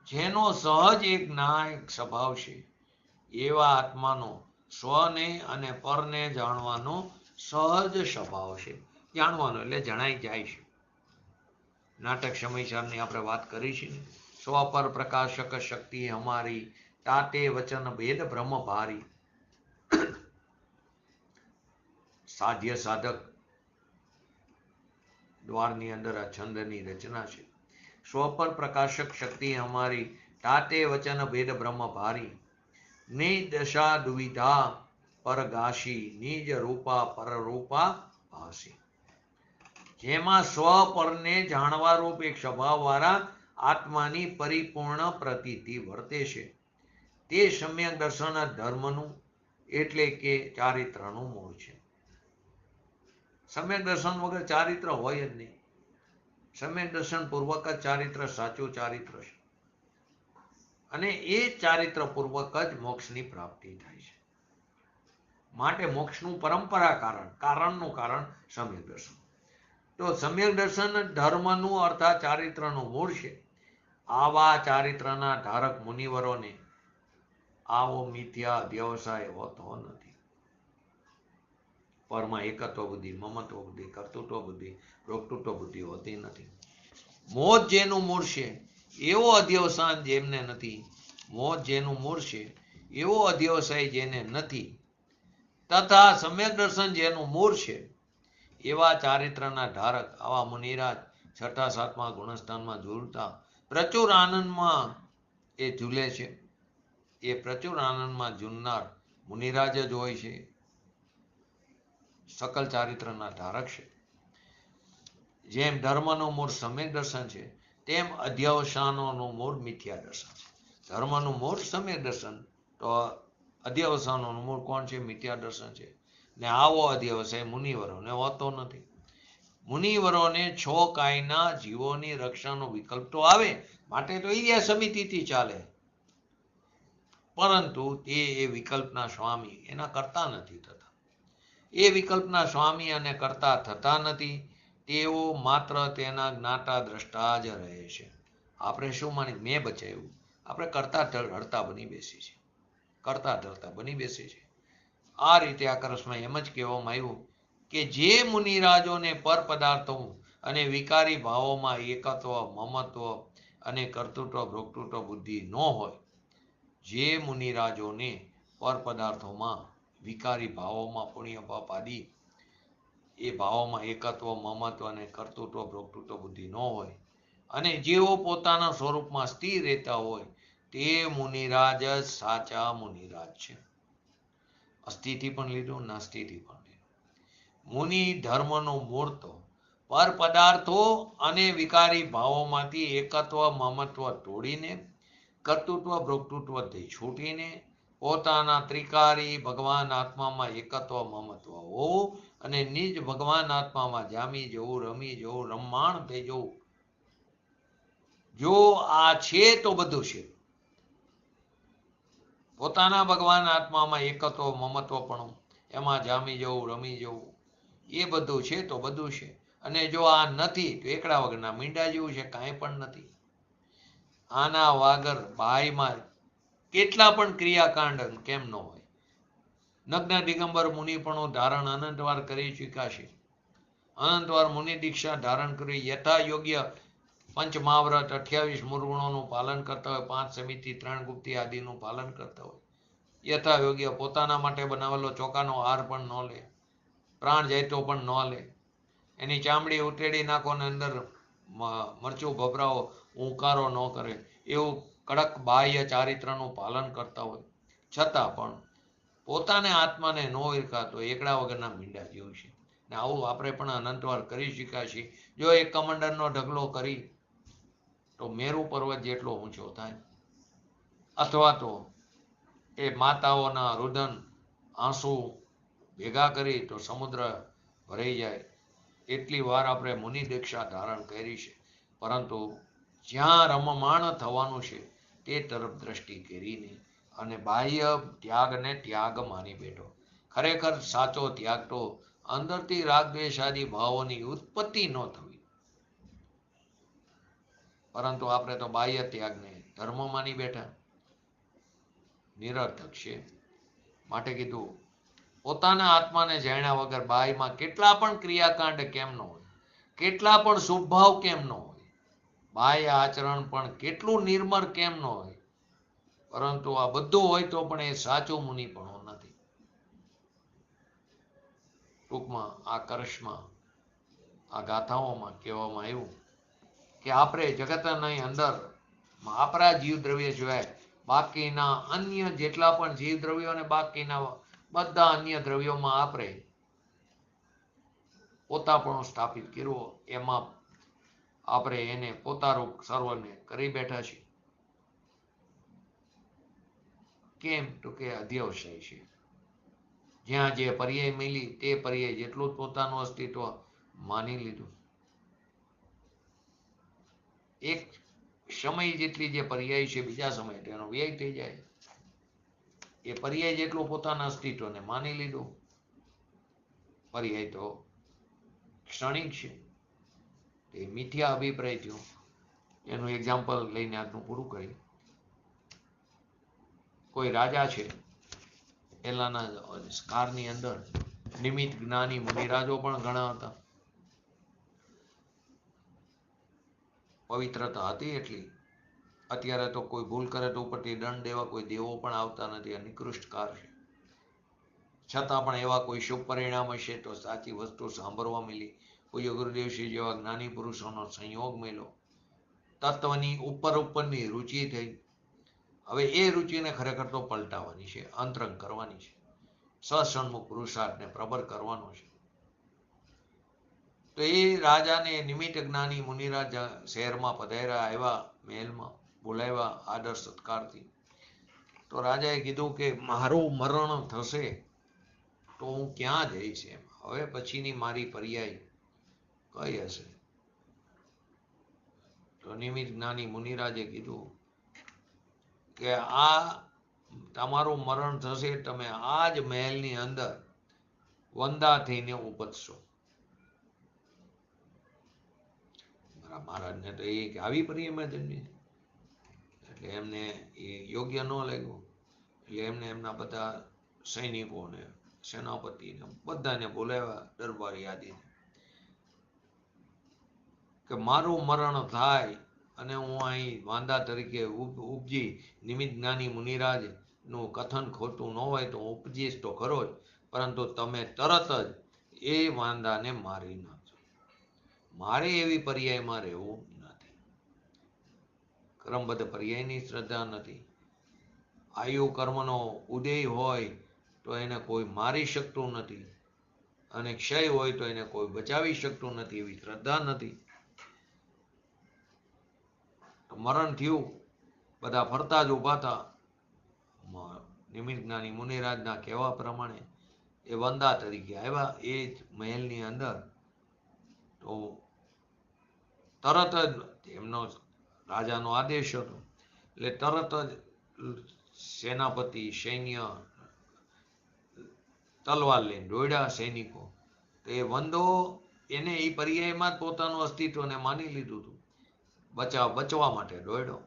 જેનો સહજ એક નાયક સ્વભાવ છે, એવા આત્માનો સ્વને અને પરને જાણવાનો સહજ સ્વભાવ છે. જાણવાનો એટલે જણાઈ જાય છે. નાટક સમયસારની આપણે વાત કરી છે. સ્વ પર પ્રકાશક શક્તિ અમારી, તાતે વચન ભેદ બ્રહ્મ ભારી. સાધ્ય સાધક દ્વારની અંદર આ છંદની રચના છે. સ્વ પર પ્રકાશક શક્તિ અમારી, તાતે વચન ભેદ બ્રહ્મ ભારી. નિદશા દુવિધા પરગાશી, નિજ રૂપા પરરૂપા ભાસી. જેમાં સ્વ પરને જાણવા રૂપ એક સ્વભાવ વાળા આત્માની પરિપૂર્ણ પ્રતીતિ વર્તે છે, તે સમ્યક દર્શન ધર્મનું એટલે કે ચારિત્રનું મૂળ છે. સમ્યક દર્શન વગર ચારિત્ર હોય જ નહીં. સમ્યક દર્શન પૂર્વક જ ચારિત્ર સાચું ચારિત્ર છે, અને એ ચારિત્ર પૂર્વક જ મોક્ષની પ્રાપ્તિ થાય છે. માટે મોક્ષનું પરંપરા કારણનું કારણ સમ્યક દર્શન. તો સમ્યક દર્શન ધર્મનું અર્થાત ચારિત્રનું મૂળ છે. આવા ચારિત્રના ધારક મુનિવરોને આવો મિથ્યા વ્યવસાય હોતો નથી. પરમાં એકત્વ બુદ્ધિ, મમત્વ બુદ્ધિ, કર્તૃત્વ બુદ્ધિ, ભોક્તૃત્વ બુદ્ધિ હોતી નથી. મોજ જેનું મૂળ છે એવો અધ્યવસાન જેમને નથી, મોજ જેનું મૂળ છે એવો અધ્યવસાય જેને નથી, તથા સમ્યક દર્શન જેનું મૂળ છે એવા ચારિત્રના ધારક આવા મુનિરાજ છઠ્ઠા સાતમા ગુણસ્થાનમાં ઝૂલતા પ્રચુર આનંદમાં એ ઝૂલે છે. એ પ્રચુર આનંદમાં ઝૂલનાર મુનિરાજ જ હોય છે, સકલ ચારિત્રના ધારક છે. જેમ ધર્મનું મૂળ સમ્યક દર્શન છે, તેમ અધ્યવસાનોનું મૂળ મિથ્યા દર્શન છે. ધર્મનું મૂળ સમ્યક દર્શન, તો અધ્યવસાનોનું મૂળ કોણ છે? મિથ્યા દર્શન છે. ને આવો અધ્યવસાય મુનિવરોને હોતો નથી. મુનિવરોને છ કાયના જીવોની રક્ષાનો વિકલ્પ તો આવે, માટે તો ઇન્ડિયા સમિતિથી ચાલે, પરંતુ તે એ વિકલ્પના સ્વામી એના કરતા નથી થતા. એ વિકલ્પના સ્વામી અને કરતા થતા નથી. તેઓ માત્ર તેના જ્ઞાતા દ્રષ્ટા જ રહે છે. આપણે શું માની મેં બચાવ્યું, આપણે કરતા હડતા બની બેસી છે, કરતા ધરતા બની બેસી છે. આ રીતે આ કરસમાં એમ જ કહેવામાં આવ્યું કે જે મુનિરાજોને પર પદાર્થો અને વિકારી ભાવોમાં એકત્વ, મમત્વ અને કર્તૃત્વ ભોક્તૃત્વ બુદ્ધિ ન હોય, જે મુનિરાજોને પર પદાર્થોમાં વિકારી ભાવોમાં પુણ્ય પાપ આદિ એ ભાવોમાં એકત્વ, મમત્વ અને કર્તૃત્વ ભોક્તૃત્વ બુદ્ધિ ન હોય, અને જેઓ પોતાના સ્વરૂપમાં સ્થિર રહેતા હોય, તે મુનિરાજ જ સાચા મુનિરાજ છે. અસ્થિથી પણ લીધું, નાસ્તિથી પણ લીધું. મુનિ ધર્મનો મૂર્ત પર પદાર્થો અને વિકારી ભાવોમાંથી એકત્વ, મમત્વ તોડીને કર્તૃત્વ ભોક્તૃત્વથી છૂટીને પોતાના ત્રિકારી ભગવાન આત્મામાં એકત્વ, મમત્વ હોવું અને નિજ ભગવાન આત્મામાં જામી જવું, રમી જવું, રમમાણ થઈ જવું. જો આ છે તો બધું છે. પોતાના ભગવાન આત્મામાં એકત્વ, મમત્વ પણ એમાં જામી જવું, રમી જવું, એ બધું છે તો બધું છે. અને જો આ નથી તો એકડા વગરના મીંડા જેવું છે, કાંઈ પણ નથી. આના વાગર બાયમાં કેટલા પણ ક્રિયાકાંડ કેમ ન હોય. નગ્ન દિગંબર મુનિપણું ધારણ અનંતવાર કરી ચૂક્યા છે. અનંતવાર મુનિ દીક્ષા ધારણ કરી યથા યોગ્ય પંચમહાવ્રત 28 મૂળગુણોનું પાલન કરતા હોય, 5 સમિતિ, 3 ગુપ્તી આદિનું પાલન કરતા હોય. યથા યોગ્ય પોતાના માટે બનાવેલો ચોખાનો આહાર પણ ન લે, પ્રાણ જાય તો પણ ન લે. એની ચામડી ઉતેડી નાખો ને અંદર મરચું ભભરાવો, ઉકારો ન કરે, એવું કડક બાહ્ય ચારિત્રનું પાલન કરતા હોય. છતાં પણ પોતાને આત્માને ન ઓળખાતો એકડા વગરના મીંડા જેવું છે. ને આવું આપણે પણ અનંતવાર કરી શક્યા છીએ. જો એક કમંડળનો ઢગલો કરી તો મેરુ પર્વત જેટલો ઊંચો થાય, અથવા તો એ માતાઓના રુદન આંસુ ભેગા કરી તો સમુદ્ર ભરાઈ જાય. એટલી વાર આપણે મુનિ દીક્ષા ધારણ કરી છે, પરંતુ જ્યાં રમમાણ થવાનું છે તે તરફ દ્રષ્ટિ કરી નહીં અને બાહ્ય ત્યાગને ત્યાગ માની બેઠો. ખરેખર સાચો ત્યાગ તો અંદરથી રાગ દ્વેષાદી ભાવોની ઉત્પત્તિ ન થવી, પરંતુ આપણે તો બાહ્ય ત્યાગને ધર્મ માની બેઠા. નિરર્થક છે. માટે કીધું પોતાના આત્માને જાણ્યા વગર બાહ્યમાં કેટલા પણ ક્રિયાકાંડ કેમ ન હોય, કેટલા પણ શુભભાવ કેમ ન હોય, બાહ્ય આચરણ પણ કેટલું નિર્મળ કેમ ન હોય, પરંતુ આ બધું હોય તો પણ એ સાચું મુનિપણું નથી. ટૂંકમાં આ કરશમાં, આ ગાથાઓમાં કહેવામાં આવ્યું કે આપણે જગતની અંદર આપણા જીવ દ્રવ્ય સિવાય બાકીના અન્ય જેટલા પણ જીવ દ્રવ્યો અને બાકીના બધા અન્ય દ્રવ્યોમાં આપણે પોતાપણું સ્થાપિત કર્યો, એમાં આપણે એને પોતારૂપ સર્વને કરી બેઠા છીએ. કેમ તો કે અધ્યવસાય છે. જ્યાં જે પર્યાય મિલી તે પર્યાય જેટલું જ પોતાનું અસ્તિત્વ માની લીધું. એક સમય જેટલી જે પર્યાય છે બીજા સમય તેનો વ્યય થઈ જાય. એ પર્યાય જેટલું પોતાના અસ્તિત્વને માની લીધું. પર્યાય તો ક્ષણિક છે, એ મિથ્યા અભિપ્રાય થયો. એનું એક્ઝામ્પલ લઈને આજનું પૂરું કરી. કોઈ રાજા છે, પહેલાના કાળની અંદર નિમિત્ત જ્ઞાની મુનિરાજો પણ ઘણા હતા. પવિત્રતા હતી એટલી. અત્યારે તો કોઈ ભૂલ કરે તો ઉપરથી દંડ દેવા કોઈ દેવો પણ આવતા નથી. આ નિકૃષ્ટ કાર છે. છતાં પણ એવા કોઈ શુભ પરિણામ હશે તો સાચી વસ્તુ સાંભળવા મળી. પૂજ્ય ગુરુદેવશ્રી જેવા જ્ઞાની પુરુષોનો સંયોગ મળ્યો. તત્વની ઉપરની રુચિ થઈ. હવે એ રુચિને ખરેખર તો પલટાવવાની છે, અંતરંગ કરવાની છે. સત્સન્મુખ પુરુષાર્થને પ્રબળ કરવાનો છે. તો એ રાજાને નિમિત્ત જ્ઞાની મુનિરાજ શહેરમાં પધાર્યા, આવ્યા, મહેલમાં બોલાવ્યા આદર સત્કારથી. તો રાજાએ કીધું કે મારું મરણ થશે તો હું ક્યાં જઈશ, એમ હવે પછીની મારી પર્યાય કઈ હશે. તો નિમિત્ત જ્ઞાની મુનિરાજે કીધું કે આ તમારું મરણ થશે, તમે આ જ મહેલની અંદર વંદા થઈને ઉપજશો. મહારાજને તો એ આવી પર્યાયમાં જન્મી, એટલે એમને એ યોગ્ય ન લાગ્યું. એટલે એમને એમના બધા સૈનિકોને, સેનાપતિને બધાને બોલાવ્યા, દરબારી આદિને. કે મારું મરણ થાય અને હું અહીં વાંદા તરીકે ઉપજી, નિમિત્ત જ્ઞાની મુનિરાજ નું કથન ખોટું ન હોય તો હું ઉપજીશ તો ખરો જ, પરંતુ તમે તરત જ એ વાંદાને મારી નાખજો. મારે એવી પર્યાયમાં રહેવું નથી. ક્રમબદ્ધ પર્યાયની શ્રદ્ધા નથી. આયુ કર્મનો ઉદય હોય તો એને કોઈ મારી શકતું નથી, અને ક્ષય હોય તો એને કોઈ બચાવી શકતું નથી, એવી શ્રદ્ધા નથી. મરણ થયું, બધા ફરતા જ ઉભા હતા. નિમિત્ત જ્ઞાની મુનિરાજના કહેવા પ્રમાણે એ વંદા તરીકે આવ્યા એ જ મહેલની અંદર. તો તરત જ એમનો રાજાનો આદેશ હતો એટલે તરત જ સેનાપતિ સૈન્ય તલવાર લઈને દોડ્યા સૈનિકો. તો એ વંદો એને એ પર્યાયમાં જ પોતાનું અસ્તિત્વને માની લીધું હતું. બચવા માટે દોડ્યો,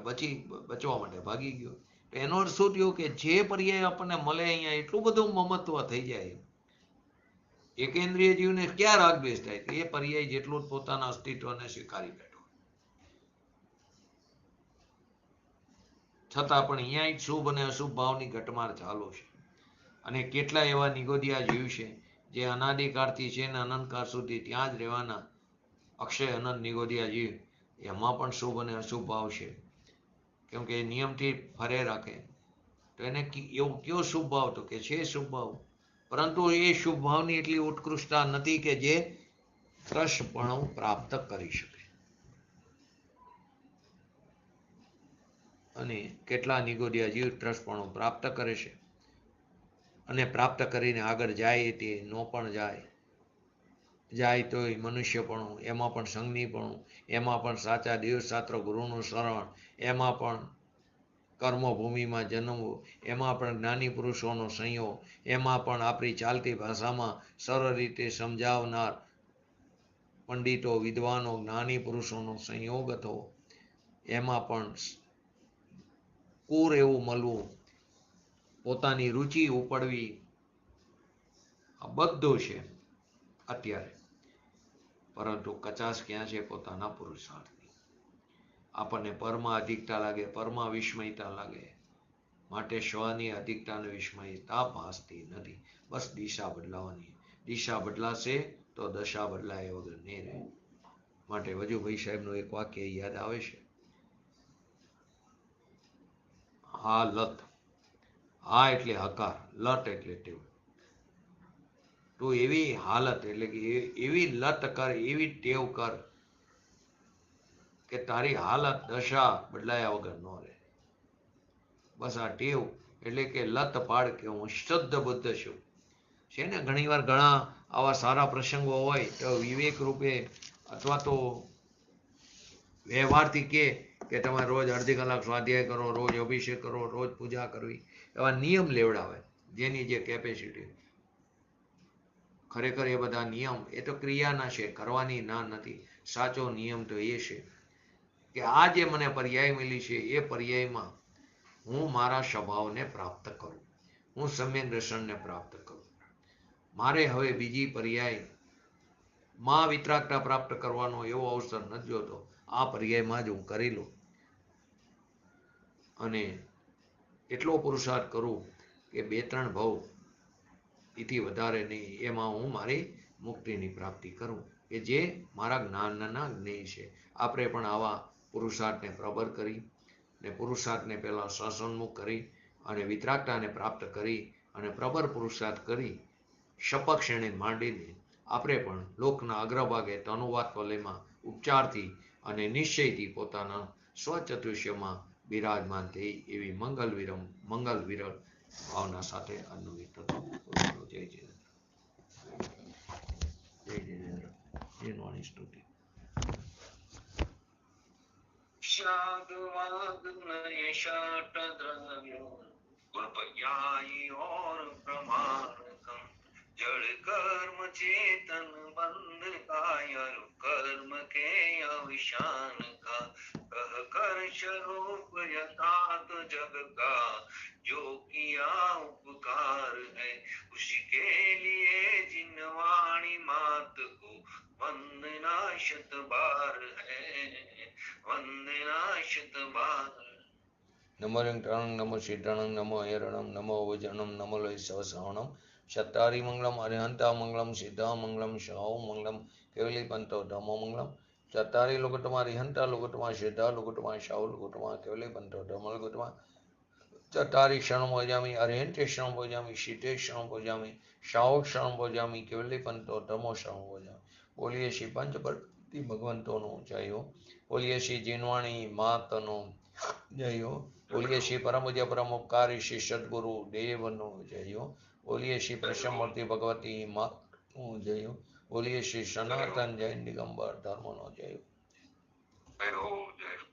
પછી બચવા માટે ભાગી ગયો. એનો અર્થ શું થયો કે જે પર્યાય આપણને મળે અહીંયા એટલું બધું મમત્વ થઈ જાય. એકેન્દ્રિય જીવને ક્યાં રાગદ્વેષ થાય? એ પર્યાય જેટલું જ પોતાના અસ્તિત્વને સ્વીકારી બેઠો. છતાં પણ અહીંયા શુભ અને અશુભ ભાવની ઘટમાર ચાલુ છે. અને કેટલા એવા નિગોદિયા જીવ છે જે અનાદિકાળથી છે ને અનંતકાળ સુધી ત્યાં જ રહેવાના અક્ષય અનંત નિગોદિયા જીવ. એમાં પણ શુભ અને અશુભ ભાવ છે, કેમ કે નિયમથી ફરે રાખે. તો એને એવું કયો શુભ ભાવ? તો કે છે શુભ ભાવ, પરંતુ એ શુભ ભાવની એટલી ઉત્કૃષ્ટતા નથી કે જે ત્રસપણું પ્રાપ્ત કરી શકે. અને કેટલા નિગોદિયા જીવ ત્રસપણું પ્રાપ્ત કરે છે, અને પ્રાપ્ત કરીને આગળ જાય તે નો પણ જાય તો મનુષ્યપણું, એમાં પણ સંજ્ઞીપણું, એમાં પણ સાચા દિવશાસ્ત્ર ગુરુનું શરણ, એમાં પણ કર્મભૂમિમાં જન્મવું, એમાં પણ જ્ઞાની પુરુષોનો સંયોગ, એમાં પણ આપણી ચાલતી ભાષામાં સરળ રીતે સમજાવનાર પંડિતો, વિદ્વાનો, જ્ઞાની પુરુષોનો સંયોગ થવો, એમાં પણ કુર એવું મળવું, પોતાની રુચિ ઉપડવી, આ બધું છે અત્યારે. પરંતુ કચાશ ક્યાં છે પોતાના પુરુષાર્થની? આપણને પરમાં અધિકતા લાગે, પરમાં વિસ્મયતા લાગે, માટે સ્વની અધિકતા અને વિસ્મયતા ભાસતી નથી. બસ દિશા બદલાવાની. દિશા બદલાશે તો દશા બદલાય વગર નહીં રહે. માટે વજુભાઈ સાહેબનું એક વાક્ય યાદ આવે છે, હા લત. હા એટલે હકાર, લટ એટલે ટેવ. તો એવી હાલત એટલે કે એવી લત કર, એવી ટેવ કર કે તારી હાલત દશા બદલાયા વગર ન રહે. બસ આ ટેવ એટલે કે લત પાડ કે હું શુદ્ધ બુદ્ધ છું. છે ને ઘણી વાર ઘણા આવા સારા પ્રસંગો હોય તો વિવેક રૂપે અથવા તો વ્યવહારથી કે તમે રોજ અડધી કલાક સ્વાધ્યાય કરો, રોજ અભિષેક કરો, રોજ પૂજા કરવી, એવા નિયમ લેવડાવે જેની જે કેપેસિટી. ખરેખર એ બધા નિયમ એ તો ક્રિયાના છે, કરવાની ના નથી. સાચો નિયમ તો એ છે કે આ જે મને પર્યાય મળી છે એ પર્યાયમાં હું મારા સ્વભાવને પ્રાપ્ત કરું, હું સમ્યક દર્શનને પ્રાપ્ત કરું. મારે હવે બીજી પર્યાય માં વિતરાગતા પ્રાપ્ત કરવાનો એવો અવસર નથી જોતો. આ પર્યાયમાં જ હું કરી લઉં અને એટલો પુરુષાર્થ કરું કે 2-3 ભવ એથી વધારે નહીં, એમાં હું મારી મુક્તિની પ્રાપ્તિ કરું કે જે મારા જ્ઞાનના જ્ઞેય છે. આપણે પણ આવા પુરુષાર્થને પ્રબળ કરી ને પુરુષાર્થને પહેલા સસન્મુખ કરી અને વિતરાગતાને પ્રાપ્ત કરી અને પ્રબળ પુરુષાર્થ કરી શપથ શ્રેણી માંડીને આપણે પણ લોકના અગ્રભાગે તનુવાત વલયમાં ઉપચારથી અને નિશ્ચયથી પોતાના સ્વચતુષ્યમાં બિરાજમાન થઈ એવી મંગલ વિરલ ભાવના સાથે અન્વયિત થતો. જય જિનેન્દ્ર, જય જિનેન્દ્ર, જીનવાણી સ્તુતિ. जड़ कर्म चेतन बंध कायर कर्म के अवसान का कह कर स्वरूप यथार्थ जग का जो किया उपकार है उसके लिए जिन वाणी मात को वंदना शत बार है, वंदना शत बार। नमो रिंगटणं नमो शीटणं नमो ऐरणं नमो वजनं नमो लय सवसावणं शतारी मंगलम अरिहंता मंगलम सिद्धा मंगलम शाहु मंगलम केवली पंतो धमो मंगलम चतारी लुगुटमा रिहंता लुगुटमा सिद्धा लुगुटमा शाहु लुगुटमा केवली पंतो धमो लुगुटमा चतारी क्षणं भोजामि अरिहंते क्षणं भोजामि शीते क्षणं भोजामि शाहु क्षणं भोजामि केवली पंतो धमो क्षणं भोजामि। बोलिए श्री पंचपति भगवंतोनो जय हो। बोलिए श्री जीनवाणी मातनो जय हो। बोलिए श्री परम पूज्य परम उपकारी श्री सदगुरु देवनो जय हो। बोलिए श्री प्रसन्नमूर्ति भगवती माँ जय हो। बोलिए श्री सनातन जैन दिगंबर धर्मनो जय हो। जय हो, जय हो।